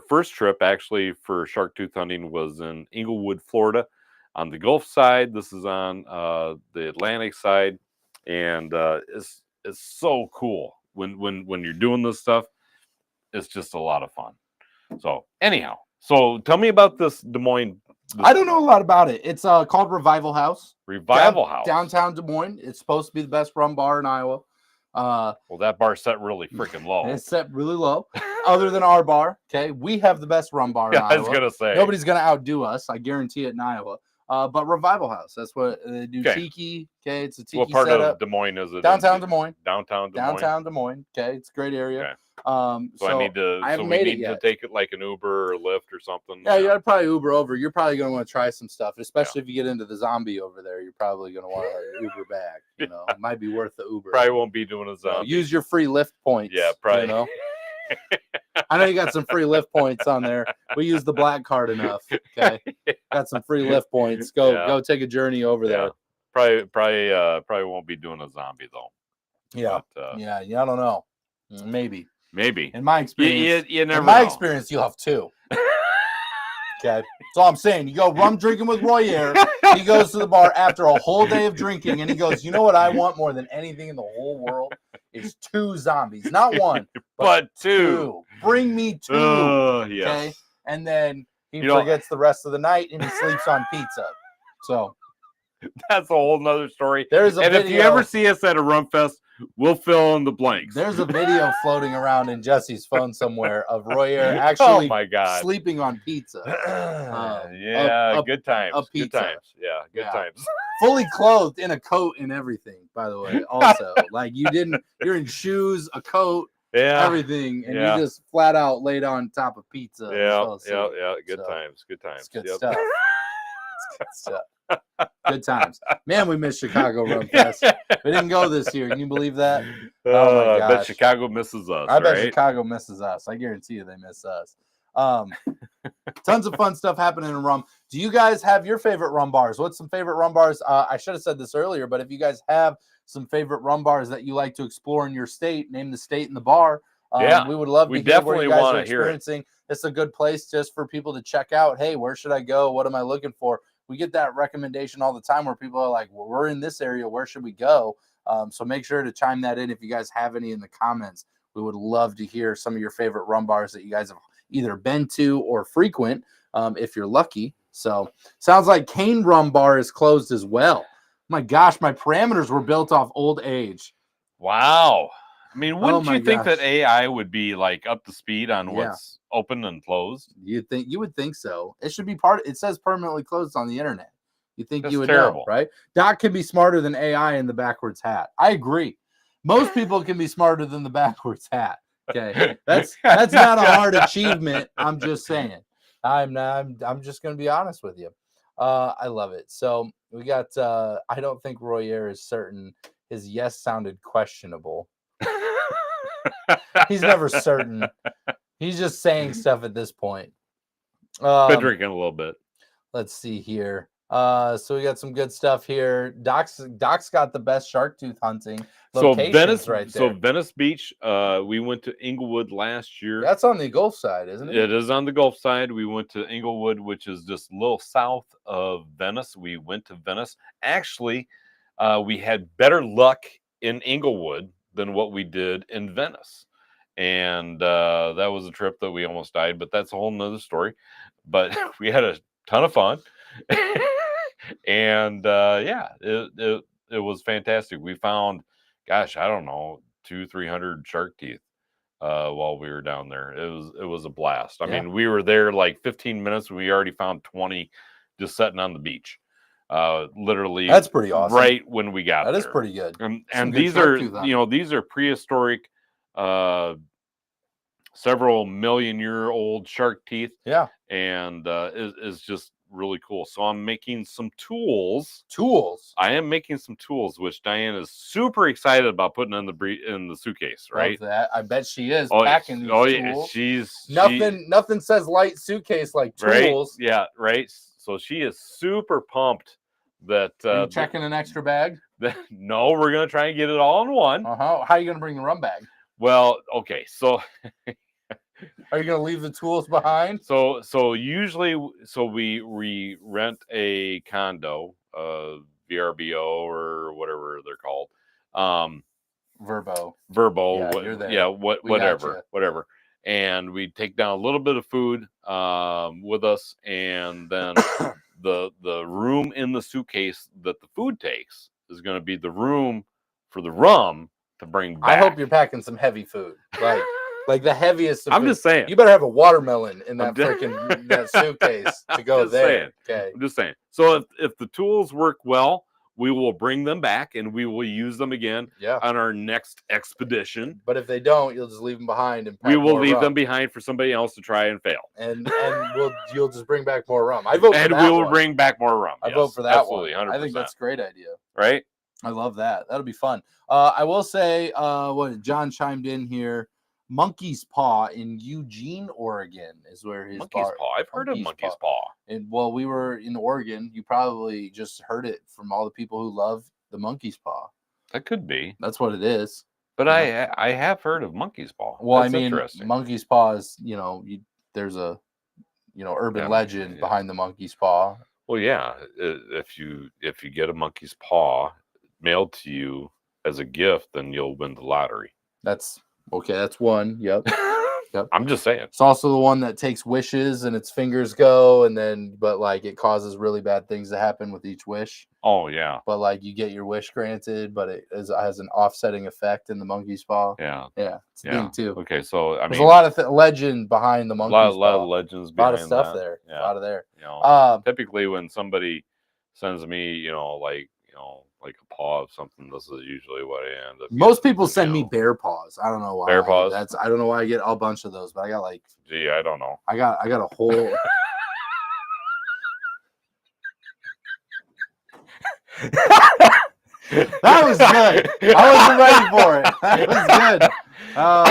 first trip actually for shark tooth hunting was in Englewood, Florida, on the Gulf side. This is on the Atlantic side, and it's so cool when you're doing this stuff. It's just a lot of fun. So anyhow, tell me about this Des Moines. I don't know a lot about it. It's called Revival House. House. Downtown Des Moines. It's supposed to be the best rum bar in Iowa. Well, that bar's set really freaking low. It's set really low. Other than our bar, okay, we have the best rum bar in Iowa. I was gonna say nobody's gonna outdo us. I guarantee it in Iowa. But Revival House, that's what they do. Tiki, okay, it's a tiki setup. What part setup. of Des Moines is it? Downtown Des Moines. Downtown Des Moines. Okay, it's a great area. Okay. So I need to. I haven't so made we it need yet. to take it like an Uber or Lyft or something. Yeah, you gotta probably Uber over. You're probably gonna want to try some stuff, especially if you get into the zombie over there. You're probably gonna want to Uber back. It might be worth the Uber. Probably won't be doing a zombie. Use your free Lyft points. Yeah, probably. I know you got some free Lyft points on there. We use the black card enough. Okay, got some free Lyft points. Go take a journey over there. Probably won't be doing a zombie though. Yeah, I don't know. Maybe. Maybe. In my experience, You never in my know. experience, you'll have 2. Okay, that's all I'm saying. You go rum drinking with Royer. He goes to the bar after a whole day of drinking, and he goes, "You know what I want more than anything in the whole world is 2 zombies, not 1, but 2. Bring me 2." Yes. Okay, and then he forgets the rest of the night, and he sleeps on pizza. So that's a whole nother story. There's a video. If you ever see us at a Rum Fest, we'll fill in the blanks. There's a video floating around in Jesse's phone somewhere of Royer actually sleeping on pizza. Good times. A pizza. Good times. Yeah, good times. Fully clothed in a coat and everything, by the way. Also, like you're in shoes, a coat, everything, and you just flat out laid on top of pizza. Yeah. Good times. Good times. It's good stuff. It's good stuff. Good times. Man, we missed Chicago Rum Fest. We didn't go this year. Can you believe that? Oh my gosh. I bet Chicago misses us. I bet Chicago misses us. I guarantee you they miss us. Tons of fun stuff happening in rum. Do you guys have your favorite rum bars? What's some favorite rum bars? I should have said this earlier, but if you guys have some favorite rum bars that you like to explore in your state, name the state and the bar. We would love to hear what you guys are experiencing. It's a good place just for people to check out. Hey, where should I go? What am I looking for? We get that recommendation all the time where people are like, well, we're in this area. Where should we go? So make sure to chime that in if you guys have any in the comments. We would love to hear some of your favorite rum bars that you guys have either been to or frequent if you're lucky. So sounds like Cane Rum Bar is closed as well. My gosh, my parameters were built off old age. Wow. I mean, wouldn't you think that AI would be like up to speed on what's open and closed? You would think so. It should be it says permanently closed on the internet. You think That's you would terrible. know, right? Doc can be smarter than AI in the backwards hat. I agree. Most people can be smarter than the backwards hat. Okay. That's not a hard achievement. I'm just saying. I'm just gonna be honest with you. I love it. So we got I don't think Royer is certain. His yes sounded questionable. He's never certain. He's just saying stuff at this point. Been drinking a little bit. Let's see here. So we got some good stuff here. Doc's got the best shark tooth hunting locations right there. So Venice Beach, we went to Inglewood last year. That's on the Gulf side, isn't it? It is on the Gulf side. We went to Inglewood, which is just a little south of Venice. We went to Venice. Actually, we had better luck in Inglewood than what we did in Venice. And that was a trip that we almost died, but that's a whole nother story. But we had a ton of fun. And it was fantastic. We found, gosh, I don't know, 200-300 shark teeth while we were down there. It was a blast. I mean, we were there like 15 minutes and we already found 20 just sitting on the beach. Literally, that's pretty awesome. Right when we got there. That is pretty good. And these are these are prehistoric, several million-year-old shark teeth. Yeah, and is just really cool. So I'm making some tools. I am making some tools, which Diane is super excited about putting in the suitcase. Right? Love that. I bet she is packing these tools. Yeah, nothing says light suitcase like tools. Right? Yeah, right. So she is super pumped that are you checking an extra bag. No, we're gonna try and get it all in one. How are you gonna bring the rum bag? Well, okay, so. Are you gonna leave the tools behind? So usually, we rent a condo, VRBO or whatever they're called, Verbo. Yeah, you're there. Yeah, whatever. And we take down a little bit of food with us, and then the room in the suitcase that the food takes is going to be the room for the rum to bring back. I hope you're packing some heavy food, like the heaviest. I'm just saying. You better have a watermelon in that freaking that suitcase to go there. Okay. I'm just saying. So if the tools work well, we will bring them back and we will use them again on our next expedition. But if they don't, you'll just leave them behind and pack we will leave rum. Them behind for somebody else to try and fail. And you'll just bring back more rum. I vote for that. And we will bring back more rum. I vote for that absolutely, one. 100%. I think that's a great idea. Right? I love that. That'll be fun. I will say, John chimed in here. Monkey's Paw in Eugene, Oregon is where his Monkey's Paw. I've heard of Monkey's Paw. And while we were in Oregon, you probably just heard it from all the people who love the Monkey's Paw. That could be. That's what it is. But I have heard of monkey's paw. Well, That's I mean, interesting. monkey's paw is, there's a, urban legend behind the monkey's paw. Well, yeah, if you get a monkey's paw mailed to you as a gift, then you'll win the lottery. That's okay. That's one. Yep. Yep. I'm just saying. It's also the one that takes wishes and its fingers go, but like it causes really bad things to happen with each wish. Oh yeah. But like you get your wish granted, but it has an offsetting effect in the monkey's paw. Yeah. Yeah. It's a thing too. Okay, so I mean, there's a lot of legend behind the monkey's paw. A lot of legends behind a lot of stuff that. there. Yeah. A lot of there. Typically when somebody sends me, like a paw of something, this is usually what I end up. Most people send me bear paws. I don't know why. Bear paws. I don't know why I get a bunch of those, but I got like. Gee, I don't know. I got a whole. That was good. I wasn't ready for it. That was good. Oh,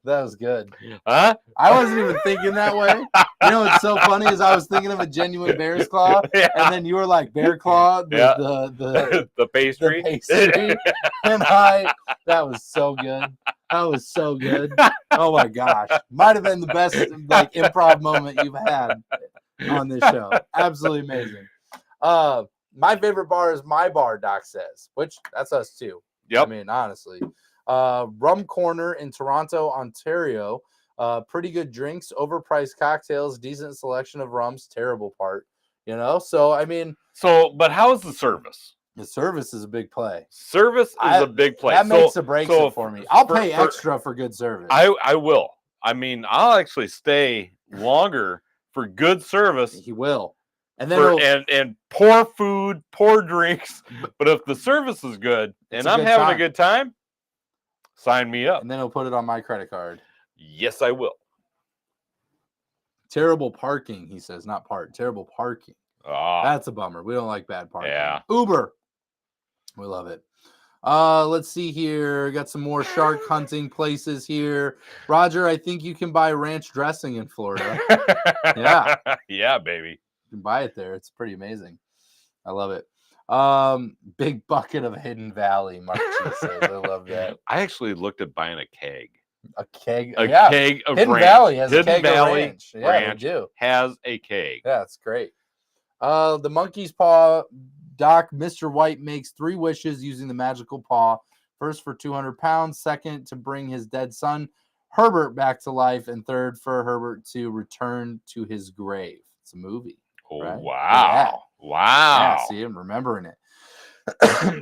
that was good. Huh? I wasn't even thinking that way. You know what's so funny is I was thinking of a genuine bear's claw, and then you were like bear claw, the pastry. The pastry. And that was so good. That was so good. Oh my gosh. Might have been the best like improv moment you've had on this show. Absolutely amazing. My favorite bar is My Bar, Doc says, which that's us too. Yep. I mean, honestly. Rum Corner in Toronto, Ontario. Pretty good drinks, overpriced cocktails, decent selection of rums, terrible part. So I mean. But how is the service? The service is a big play. Service is a big play. That makes or breaks it for me. I'll pay extra for good service. I will. I mean, I'll actually stay longer for good service. He will. And then and poor food, poor drinks. But if the service is good and I'm having a good time, sign me up. And then he'll put it on my credit card. Yes, I will. Terrible parking, he says. Not terrible parking. That's a bummer. We don't like bad parking. Yeah. Uber. We love it. Let's see here. Got some more shark hunting places here. Roger, I think you can buy ranch dressing in Florida. Yeah. Yeah, baby. You can buy it there. It's pretty amazing. I love it. Big bucket of Hidden Valley, Mark G says. I love that. I actually looked at buying a keg. A keg? A keg of Hidden ranch. Valley has Hidden a keg Valley of ranch. Yeah, they do. Has a keg. Yeah, it's great. The monkey's paw, Doc, Mr. White makes 3 wishes using the magical paw. First for 200 pounds, second to bring his dead son, Herbert, back to life, and third for Herbert to return to his grave. It's a movie. Oh, right? wow. Yeah. Wow. Yeah, see, I'm remembering it.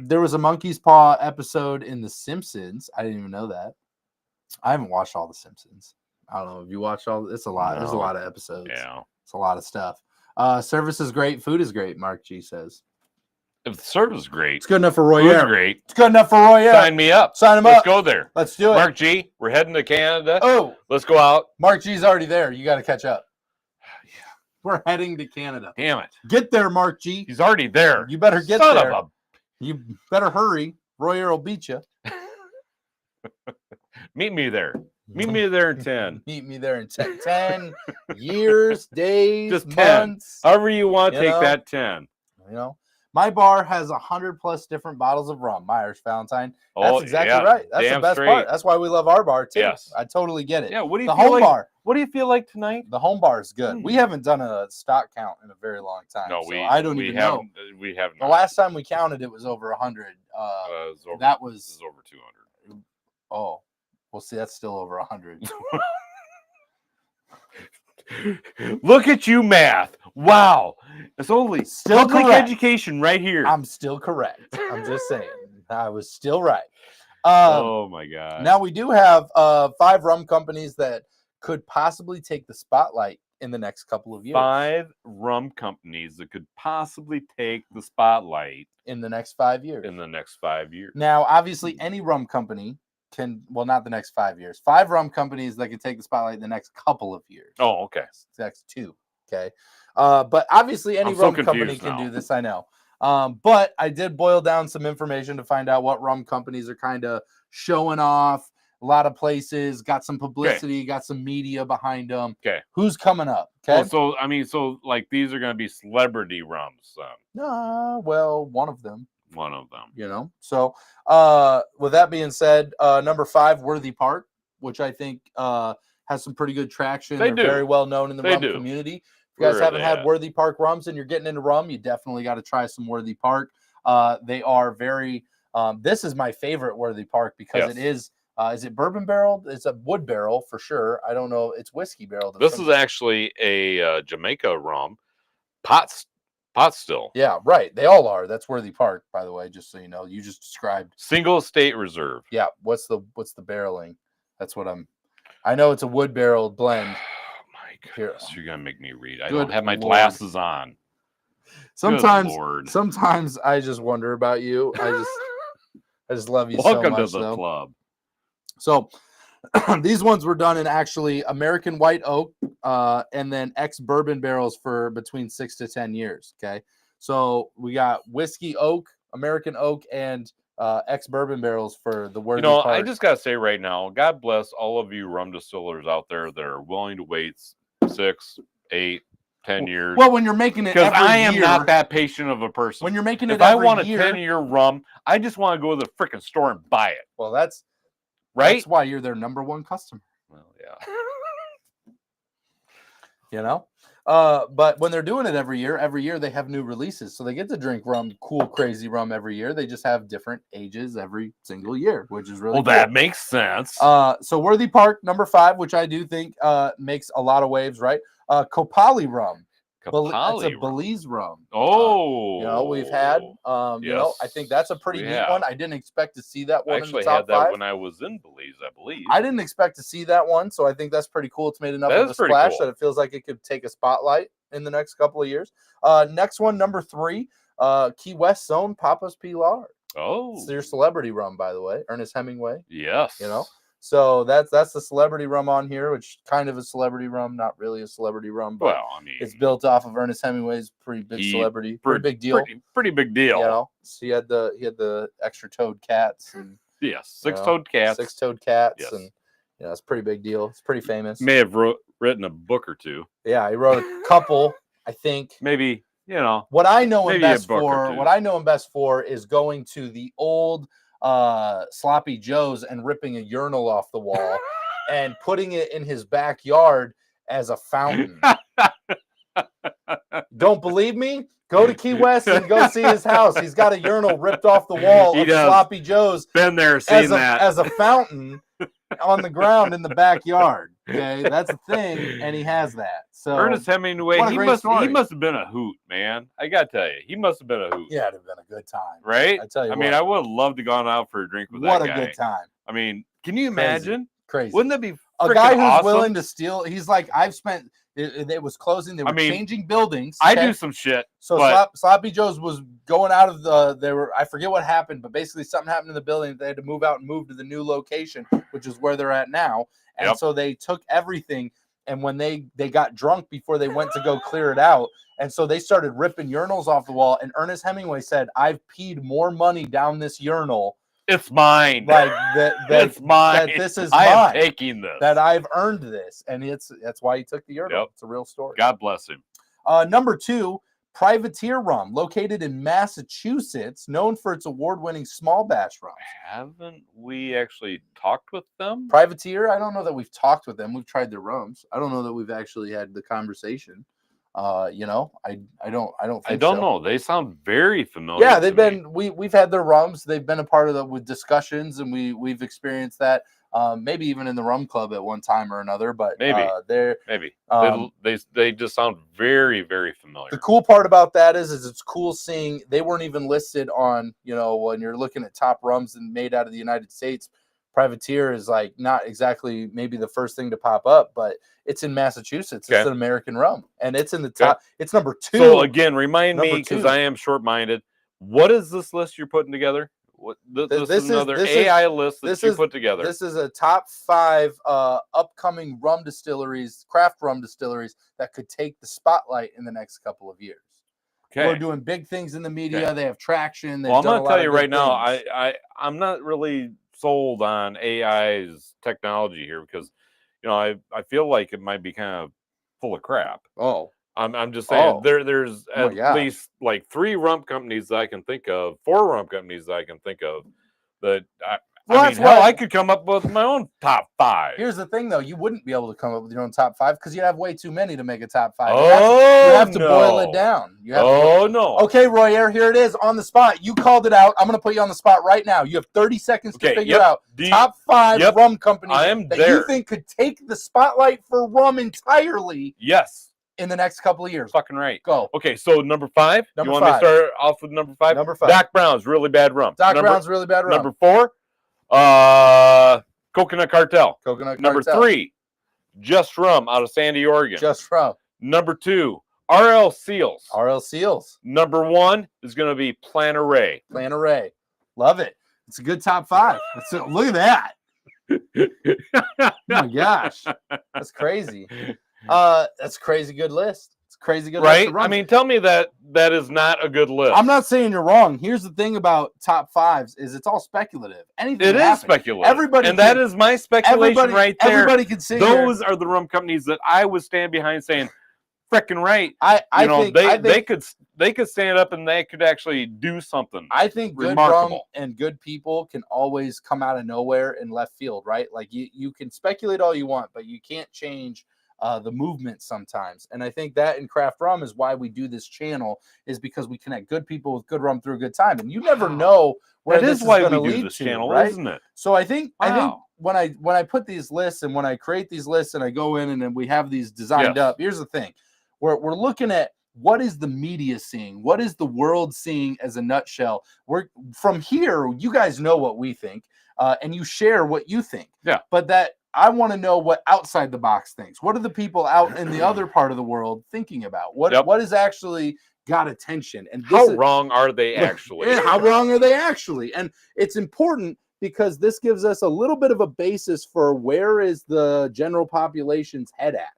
There was a monkey's paw episode in The Simpsons. I didn't even know that. I haven't watched all The Simpsons. I don't know if you watched all. It's a lot. No. There's a lot of episodes. Yeah. It's a lot of stuff. Service is great. Food is great, Mark G says. If the service is great. It's good enough for Royer. Food's great. It's good enough for Royer. Sign me up. Sign him up. Let's go there. Let's do it. Mark G, we're heading to Canada. Oh. Let's go out. Mark G's already there. You got to catch up. Yeah. We're heading to Canada. Damn it. Get there, Mark G. He's already there. You better get Son there. Of a... You better hurry. Royer will beat you. Meet me there. Meet me there in 10. Meet me there in 10 years, days, just 10. Months. However you want, take that 10. My bar has 100+ different bottles of rum. My Irish Valentine. That's exactly right. That's the best part. That's why we love our bar too. Yes. I totally get it. Yeah. What do you the feel home like? Bar. What do you feel like tonight? The home bar is good. We haven't done a stock count in a very long time. No, I don't even know. We haven't. The last time we counted, it was over 100. That was over 200. Oh, well, see, that's still over 100. Look at you, math. Wow. It's only still public correct. Education right here. I'm still correct. I'm just saying. I was still right. Oh, my God. Now, we do have 5 rum companies that could possibly take the spotlight in the next couple of years. 5 rum companies that could possibly take the spotlight in the next 5 years. In the next 5 years. Now, obviously, any rum company can, well, not the next 5 years. 5 rum companies that can take the spotlight in the next couple of years. Oh, okay. Next 2. Okay. But obviously, any rum company can do this. I know. But I did boil down some information to find out what rum companies are kind of showing off. A lot of places got some publicity, got some media behind them. Okay. Who's coming up? Okay. So like these are going to be celebrity rums. Well, one of them. One of them. You know. So, with that being said, number 5, Worthy Park, which I think has some pretty good traction. They're very well known in the rum community. If you guys haven't had Worthy Park rums and you're getting into rum, you definitely got to try some Worthy Park. They are very. This is my favorite Worthy Park because it is. Is it bourbon barreled? It's a wood barrel for sure. I don't know. It's whiskey barreled. This is actually a Jamaica rum, pot still. Yeah, right. They all are. That's Worthy Park, by the way. Just so you know, you just described single estate reserve. Yeah. What's the barreling? That's what I know it's a wood barreled blend. Oh my goodness, you're gonna make me read. I Good don't have my Lord. glasses on. Sometimes I just wonder about you. I just love you so much. Welcome to the club. So these ones were done in actually American white oak and then ex-bourbon barrels for between 6 to 10 years. Okay. So we got whiskey oak, American oak, and ex-bourbon barrels for the Worthy Park. I just got to say right now, God bless all of you rum distillers out there that are willing to wait 6, 8, 10 years. Well, when you're making it every year. Because I am not that patient of a person. When you're making it every year. If I want a 10-year rum, I just want to go to the freaking store and buy it. Well, that's why you're their number 1 customer. Well, yeah. You know? But when they're doing it every year they have new releases. So they get to drink rum, cool, crazy rum every year. They just have different ages every single year, which is really cool. That makes sense. So Worthy Park, number 5, which I do think makes a lot of waves, right? Kopali rum. It's a Belize rum. Oh, we've had. I think that's a pretty neat one. I didn't expect to see that one. I actually had that when I was in Belize, I believe. I didn't expect to see that one, so I think that's pretty cool. It's made enough of a splash that it feels like it could take a spotlight in the next couple of years. Next one, number 3, Key West Zone Papa's Pilar. Oh, it's their celebrity rum, by the way. Ernest Hemingway. Yes. So that's the celebrity rum on here, which kind of a celebrity rum, not really a celebrity rum, but it's built off of Ernest Hemingway's pretty big celebrity, pretty big deal, pretty big deal. So he had the extra toed cats, and six-toed cats, and it's a pretty big deal. It's pretty famous. May have written a book or two. Yeah, he wrote a couple, I think. Maybe what I know him best for. What I know him best for is going to the old Sloppy Joe's and ripping a urinal off the wall and putting it in his backyard as a fountain. Don't believe me? Go to Key West and go see his house. He's got a urinal ripped off the wall of Sloppy Joe's. Been there, seen that. As a fountain on the ground in the backyard. Okay, that's a thing, and he has that. So Ernest Hemingway, he must have been a hoot, man. I gotta tell you, he must have been a hoot. Yeah, it'd have been a good time, right? I tell you, I would have loved to gone out for a drink with that guy. What a good time! I mean, can you imagine? Crazy. Wouldn't that be a guy who's awesome? Willing to steal? He's like, I've spent. It was closing. They were changing buildings. I do some shit. So Sloppy Joe's was going out of I forget what happened, but basically something happened in the building. They had to move out and move to the new location, which is where they're at now. And so they took everything. And when they got drunk before they went to go clear it out. And so they started ripping urinals off the wall. And Ernest Hemingway said, I've peed more money down this urinal. It's mine. Like that it's mine. That this is mine. I am taking this. That I've earned this. And that's why he took the urinal. Yep. It's a real story. God bless him. Number 2, Privateer Rum, located in Massachusetts, known for its award-winning small batch rum. Haven't we actually talked with them? Privateer, I don't know that we've talked with them. We've tried their rums. I don't know that we've actually had the conversation. I don't know. They sound very familiar. Yeah, they've been. We've had their rums. They've been a part of with discussions, and we've experienced that. Maybe even in the rum club at one time or another. But they just sound very, very familiar. The cool part about that is it's cool seeing they weren't even listed on. When you're looking at top rums and made out of the United States. Privateer is like not exactly maybe the first thing to pop up, but it's in Massachusetts. It's an American rum, and it's in the top. It's number 2. So again, remind me because I am short-minded. What is this list you're putting together? This is another AI list that you put together. This is a top 5 upcoming rum distilleries, craft rum distilleries that could take the spotlight in the next couple of years. Okay. We're doing big things in the media. Okay. They have traction. I'm going to tell you right now, I'm not really sold on AI's technology here because, I feel like it might be kind of full of crap. Oh, I'm just saying there's Oh at least like 3 rum companies that I can think of, 4 rum companies that I can think of that I mean, hell, I could come up with my own top 5. Here's the thing, though. You wouldn't be able to come up with your own top 5 because you'd have way too many to make a top 5. You have to boil it down. No. Okay, Royer, here it is on the spot. You called it out. I'm going to put you on the spot right now. You have 30 seconds to figure out top 5 rum companies you think could take the spotlight for rum entirely. Yes. In the next couple of years. Fucking right. Go. Okay, so number 5? You want me to start off with number 5? Number 5. Doc Brown's Really Bad Rum. Brown's Really Bad Rum. Number 4? Coconut Cartel. Number 3, Just Rum out of Sandy, Oregon. Just Rum. Number 2, RL Seals. RL Seals. Number 1 is going to be Plan-A-Ray. Plan-A-Ray. Love it. It's a good top 5. Look at that. Oh my gosh. That's crazy. That's a crazy good list. It's a crazy good list. Right? I mean, tell me that is not a good list. I'm not saying you're wrong. Here's the thing about top 5s is it's all speculative. Anything is speculative. That is my speculation right there. Everybody can see those are the rum companies that I would stand behind saying, frickin' right. I think they could stand up and they could actually do something. I think good rum and good people can always come out of nowhere in left field, right? Like you can speculate all you want, but you can't change the movement sometimes. And I think that in craft rum is why we do this channel, is because we connect good people with good rum through a good time. And you never know where this is going to lead to, channel, right? Isn't it? So I think when I put these lists and when I create these lists and I go in and then we have these designed up, here's the thing. We're looking at what is the media seeing? What is the world seeing as a nutshell? From here, you guys know what we think, and you share what you think. Yeah. But I want to know what outside the box thinks. What are the people out in the other part of the world thinking about? What has actually got attention? And how wrong are they actually? How wrong are they actually? And it's important because this gives us a little bit of a basis for where is the general population's head at.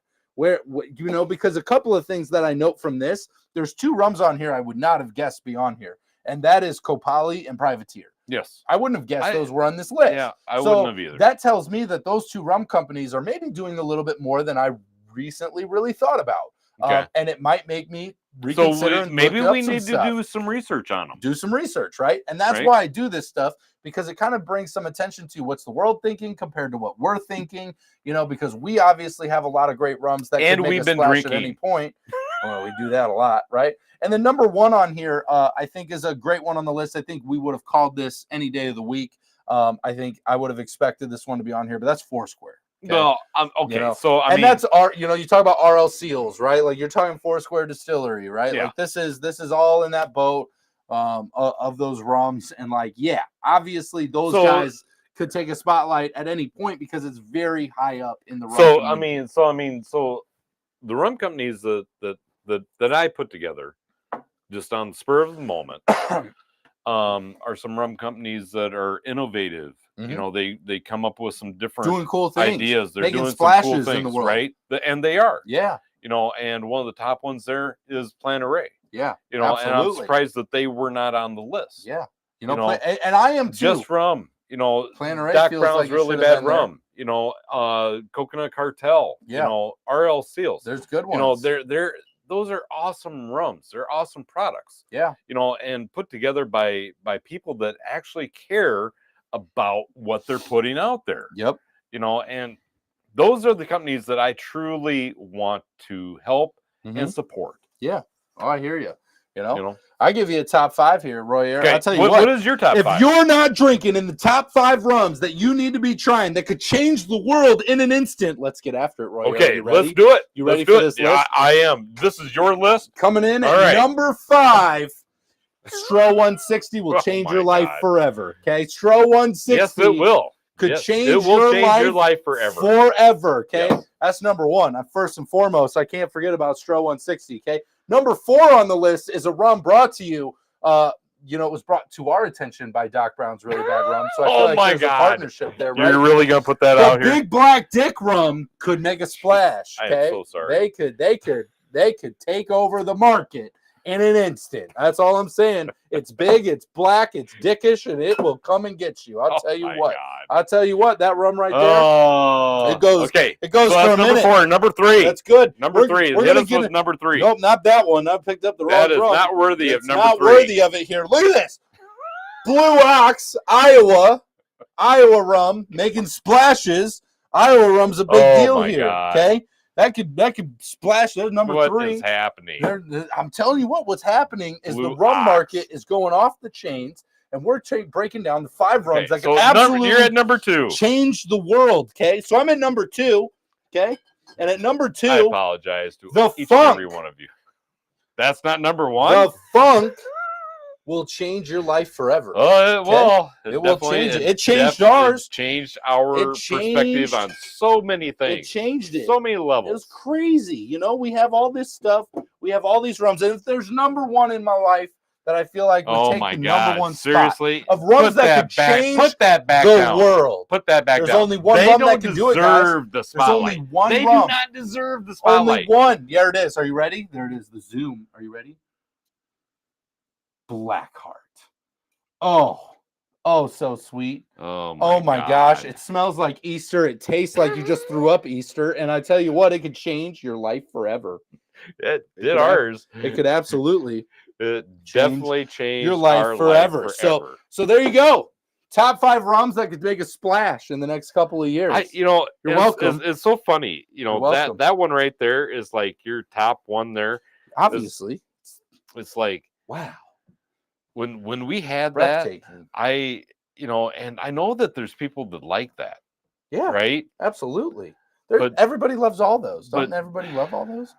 Because a couple of things that I note from this, there's 2 rums on here I would not have guessed be on here, and that is Kopali and Privateer. Yes. I wouldn't have guessed those were on this list. Yeah, I wouldn't have either. That tells me that those 2 rum companies are maybe doing a little bit more than I recently really thought about. Okay. And it might make me reconsider. So maybe we need to do some research on them. Do some research, right? And that's why I do this stuff, because it kind of brings some attention to what's the world thinking compared to what we're thinking, because we obviously have a lot of great rums that can make a splash at any point. Well, we do that a lot, right? And then number 1 on here, I think is a great one on the list. I think we would have called this any day of the week. I think I would have expected this one to be on here, but that's Foursquare. Okay? Well, okay. So I mean, that's you talk about RL Seals, right? Like you're talking Foursquare Distillery, right? Yeah. Like this is all in that boat of those rums, and obviously those guys could take a spotlight at any point because it's very high up in the rum. So the rum companies that I put together just on the spur of the moment are some rum companies that are innovative. Mm-hmm. They come up with some different doing cool things, ideas. They're making doing splashes some cool things, in the world, right? And they are. Yeah. And one of the top ones there is Plan-A-Ray. Yeah. Absolutely. And I'm surprised that they were not on the list. Yeah. And I am too. Just Rum. Plan-A-Ray Doc feels Brown's like Really Bad Rum. Coconut Cartel. Yeah. RL Seals. There's good ones. Those are awesome rums. They're awesome products. Yeah. And put together by people that actually care about what they're putting out there. Yep. And those are the companies that I truly want to help and support. Yeah. Oh, I hear you. I give you a top 5 here, Roy. Okay. I'll tell you what is your top 5? If you're not drinking in the top 5 rums that you need to be trying that could change the world in an instant, let's get after it, Roy. Okay, let's do it. You ready for this list? Yeah, I am. This is your list? Coming in at number 5, Stro 160 will change your life forever. Okay, Stro 160. Yes, it will. Change your life forever. Forever. Okay, yes. That's number 1. First and foremost, I can't forget about Stro 160. Okay. Number 4 on the list is a rum brought to you. It was brought to our attention by Doc Brown's Really Bad Rum. So I feel like there's a partnership there, right? You're really gonna put that out here? Big Black Dick Rum could make a splash. Okay? I am so sorry. They could take over the market in an instant. That's all I'm saying. It's big, it's black, it's dickish, and it will come and get you. I'll tell you what. God. I'll tell you what. That rum right there. Oh, it goes. Okay, It goes so for that's a number minute. 4. Number 3. That's good. Number 3. We're Hit gonna us get with number 3. Nope, not that one. I picked up the wrong That is rum. not worthy of It's number 3. not worthy of it here. Look at this. Blue Ox, Iowa rum making splashes. Iowa rum's a big deal here. God. Okay, that could splash. There's number 3. What is happening? I'm telling you what's happening is Blue the rum Ox. market is going off the chains, and we're breaking down the 5 rums that can absolutely you're at number 2. change the world. Okay, so I'm at number 2. Okay, and at number 2, I apologize to each and every one of you. That's not number 1. The funk will change your life forever. Well, it will change it. It changed ours. It changed our perspective on so many things. It changed it. So many levels. It was crazy. You know, we have all this stuff. We have all these rums. And if there's number 1 in my life that I feel like would take the number 1 Seriously? spot of rums that could change the world. Put that back down. There's only one rum that can do it, guys. The spotlight. There's only one They rum. do not deserve the spotlight. Only one. There it is. Are you ready? There it is. The zoom. Are you ready? Blackheart. Oh, so sweet. Oh my gosh. It smells like Easter. It tastes like you just threw up Easter. And I tell you what, it could change your life forever. It did ours. It could absolutely. It definitely changed your life forever. So there you go. Top 5 rums that could make a splash in the next couple of years. You're welcome. It's so funny. That one right there is like your top one there. Obviously. It's like, wow. When we had that, and I know that there's people that like that. Yeah. Right? Absolutely. Everybody loves all those. Doesn't everybody love all those?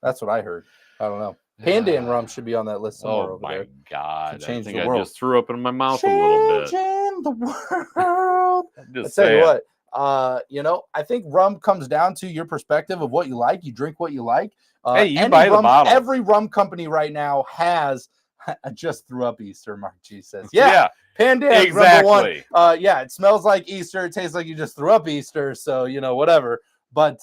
That's what I heard. I don't know. Pandan rum should be on that list somewhere over there. Oh, my God. Change I think the world. I just threw up in my mouth a little bit. Changing the world. I tell you what, I think rum comes down to your perspective of what you like. You drink what you like. Hey, you buy the bottle. Every rum company right now has. I just threw up Easter, Mark G says. Yeah. Pandan, exactly. Number 1. It smells like Easter. It tastes like you just threw up Easter. So, whatever. But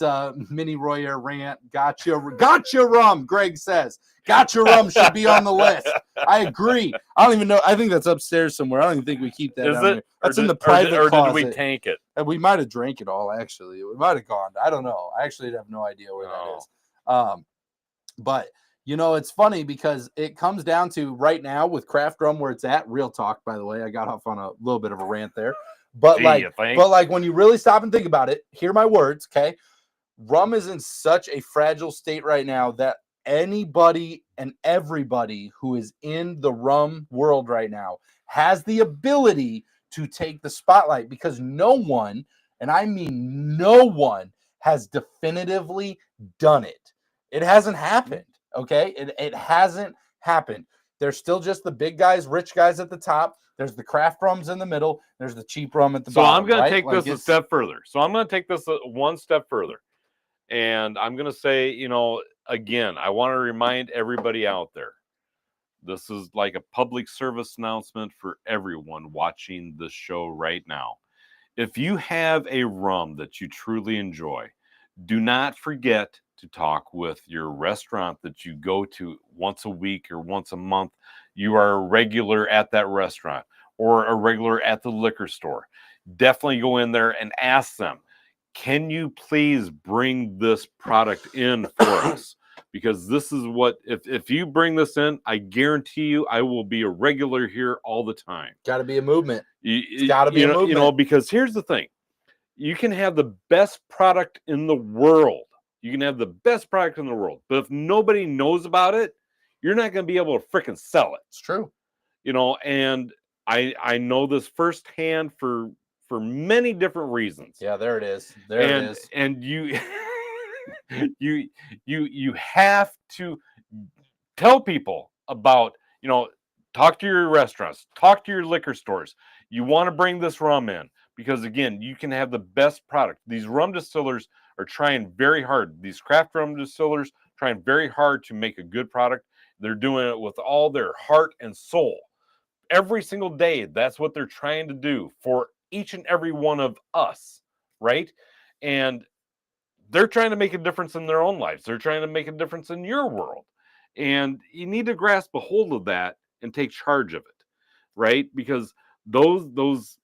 Mini Royer rant, gotcha rum, Greg says. Gotcha rum should be on the list. I agree. I don't even know. I think that's upstairs somewhere. I don't even think we keep that down here. That's in the private closet. Or did we tank it? And we might have drank it all, actually. We might have gone. I don't know. I actually have no idea where that is. But, it's funny because it comes down to right now with craft rum where it's at. Real talk, by the way. I got off on a little bit of a rant there. But when you really stop and think about it, hear my words, okay? Rum is in such a fragile state right now that anybody and everybody who is in the rum world right now has the ability to take the spotlight because no one, and I mean no one, has definitively done it. It hasn't happened, okay? It hasn't happened. There's still just the big guys, rich guys at the top. There's the craft rums in the middle. There's the cheap rum at the bottom. So I'm going to take this a step further. So I'm going to take this one step further. And I'm going to say, again, I want to remind everybody out there. This is like a public service announcement for everyone watching this show right now. If you have a rum that you truly enjoy, do not forget to talk with your restaurant that you go to once a week or once a month. You are a regular at that restaurant or a regular at the liquor store. Definitely go in there and ask them, can you please bring this product in for us? Because this is what, if you bring this in, I guarantee you I will be a regular here all the time. Got to be a movement. It's got to be a movement. Because here's the thing. You can have the best product in the world. You can have the best product in the world. But if nobody knows about it, you're not going to be able to freaking sell it. It's true. And I know this firsthand for many different reasons. Yeah, there it is. It is. And you you have to tell people about, talk to your restaurants, talk to your liquor stores. You want to bring this rum in because, again, you can have the best product. These rum distillers are trying very hard. These craft rum distillers trying very hard to make a good product. They're doing it with all their heart and soul. Every single day, that's what they're trying to do for each and every one of us, right? And they're trying to make a difference in their own lives. They're trying to make a difference in your world. And you need to grasp a hold of that and take charge of it, right? Because those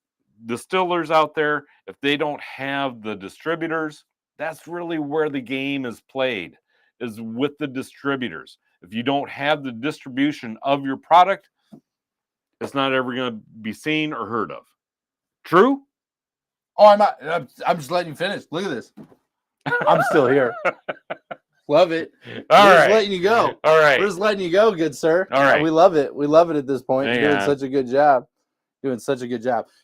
distillers out there, if they don't have the distributors, that's really where the game is played, is with the distributors. If you don't have the distribution of your product, it's not ever going to be seen or heard of. True? Oh, I'm just letting you finish. Look at this. I'm still here. Love it. We're just letting you go. All right. We're just letting you go, good sir. All right. We love it. We love it at this point. You're doing such a good job.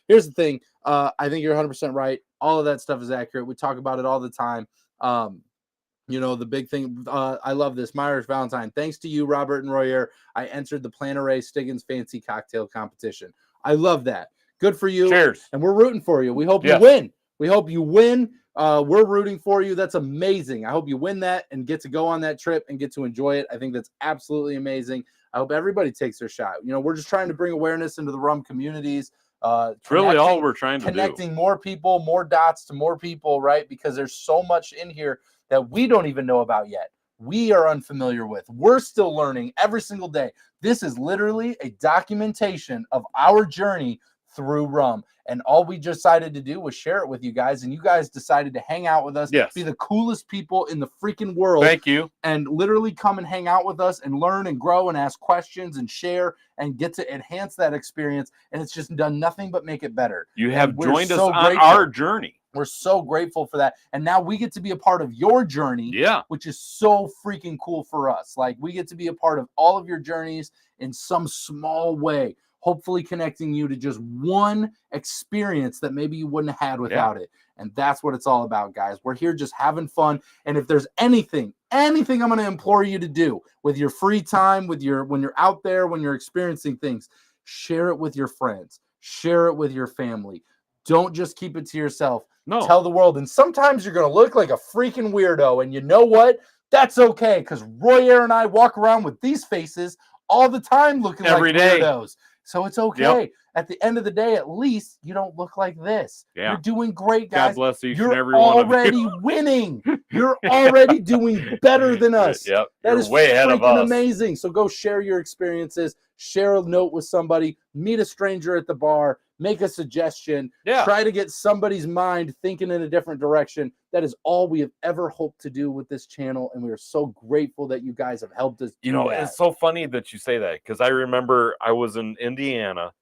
Here's the thing. I think you're 100% right. All of that stuff is accurate. We talk about it all the time. The big thing. I love this. My Irish Valentine. Thanks to you, Robert and Royer, I entered the Planeray Stiggins Fancy Cocktail Competition. I love that. Good for you. Cheers. And we're rooting for you. We hope you win. We hope you win. We're rooting for you. That's amazing. I hope you win that and get to go on that trip and get to enjoy it. I think that's absolutely amazing. I hope everybody takes their shot. We're just trying to bring awareness into the rum communities. It's really all we're trying to do. Connecting more people, more dots to more people, right? Because there's so much in here that we don't even know about yet. We are unfamiliar with. We're still learning every single day. This is literally a documentation of our journey through rum. And all we decided to do was share it with you guys. And you guys decided to hang out with us. Yes. Be the coolest people in the freaking world. Thank you. And literally come and hang out with us and learn and grow and ask questions and share and get to enhance that experience. And it's just done nothing but make it better. You have joined us on our journey. We're so grateful for that. And now we get to be a part of your journey, which is so freaking cool for us. Like, we get to be a part of all of your journeys in some small way, hopefully connecting you to just one experience that maybe you wouldn't have had without it. And that's what it's all about, guys. We're here just having fun. And if there's anything I'm going to implore you to do with your free time, when you're out there, when you're experiencing things, share it with your friends, share it with your family. Don't just keep it to yourself. No. Tell the world. And sometimes you're going to look like a freaking weirdo. And you know what? That's okay. Because Royer and I walk around with these faces all the time looking every like day. Weirdos. So it's okay. At the end of the day, at least you don't look like this. You're doing great, guys. God bless each You're and every one of you. You're already winning. You're already doing better than us. That You're is way ahead of us. Amazing. So go share your experiences. Share a note with somebody. Meet a stranger at the bar. Make a suggestion. Try to get somebody's mind thinking in a different direction. That is all we have ever hoped to do with this channel, and we are so grateful that you guys have helped us do that. It's so funny that you say that, because I remember I was in Indianapolis,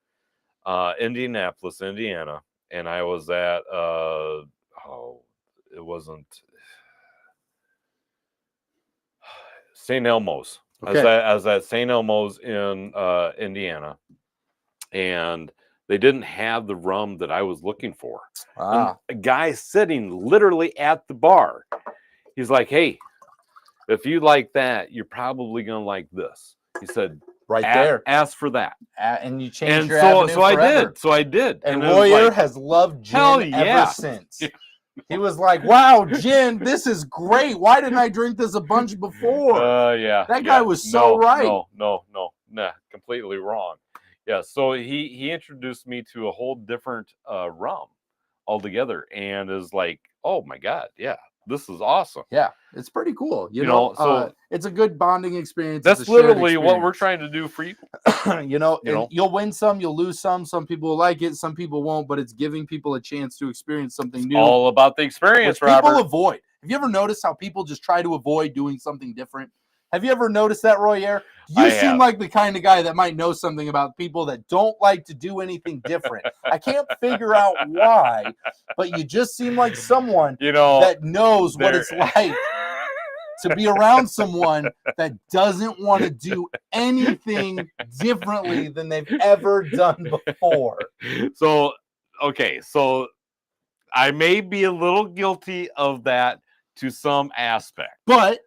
Indiana, and I was at it wasn't St. Elmo's. Okay. I was at St. Elmo's in Indiana, and they didn't have the rum that I was looking for. A guy sitting literally at the bar, he's like, "Hey, if you like that, you're probably gonna like this." He said, "Right there, ask for that." And you changed and your avenue forever. So I did. And Royer has loved gin ever since. He was like, "Wow, gin, this is great. Why didn't I drink this a bunch before?" That guy was so right. No, completely wrong. Yeah, so he introduced me to a whole different rum altogether, and is like, "Oh my God, yeah, this is awesome." Yeah, it's pretty cool. You know, so it's a good bonding experience. That's literally what we're trying to do for you. You'll win some, you'll lose some. Some people will like it, some people won't. But it's giving people a chance to experience something new. All about the experience, Robert. People avoid. Have you ever noticed how people just try to avoid doing something different? Have you ever noticed that, Royer? You seem like the kind of guy that might know something about people that don't like to do anything different. I can't figure out why, but you just seem like someone that knows what it's like to be around someone that doesn't want to do anything differently than they've ever done before. So I may be a little guilty of that to some aspect. But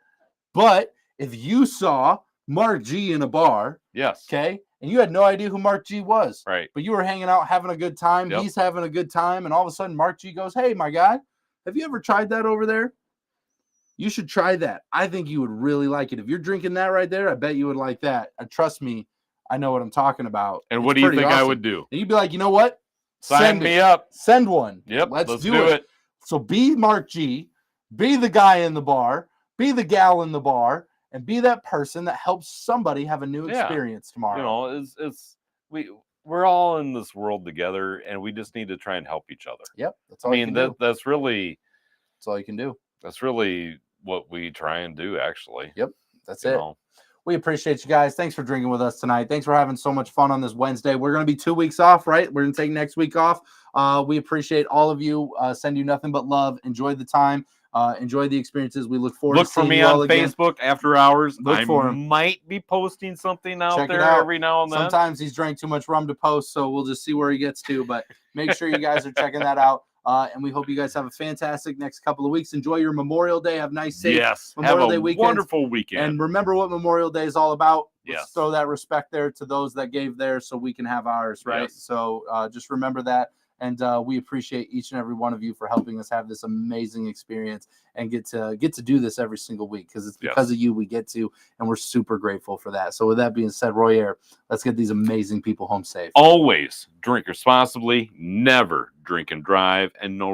if you saw Mark G in a bar, okay, and you had no idea who Mark G was, right? But you were hanging out, having a good time. He's having a good time, and all of a sudden, Mark G goes, "Hey, my guy, have you ever tried that over there? You should try that. I think you would really like it. If you're drinking that right there, I bet you would like that. And trust me, I know what I'm talking about." And what do you think I would do? And you'd be like, "You know what? Sign me up. Send one. Yep. Let's do it." So be Mark G, be the guy in the bar, be the gal in the bar, and be that person that helps somebody have a new experience tomorrow. You know, we're all in this world together, and we just need to try and help each other. Yep, that's all. That's really that's all you can do. That's really what we try and do, actually. Yep, that's it. We appreciate you guys. Thanks for drinking with us tonight. Thanks for having so much fun on this Wednesday. We're going to be 2 weeks off, right? We're going to take next week off. We appreciate all of you. Send you nothing but love. Enjoy the time. Enjoy the experiences. We look forward to seeing you all again. Look for me on Facebook after hours. Look for him. Might be posting something out there every now and then. Sometimes he's drank too much rum to post, so we'll just see where he gets to. But make sure you guys are checking that out. And we hope you guys have a fantastic next couple of weeks. Enjoy your Memorial Day. Have a nice, safe Memorial Day weekend. Wonderful weekend. And remember what Memorial Day is all about. Yes. Let's throw that respect there to those that gave theirs so we can have ours, right? Yes. So just remember that. And we appreciate each and every one of you for helping us have this amazing experience and get to do this every single week, because it's because of you we get to, and we're super grateful for that. So with that being said, Royer, let's get these amazing people home safe. Always drink responsibly, never drink and drive, and no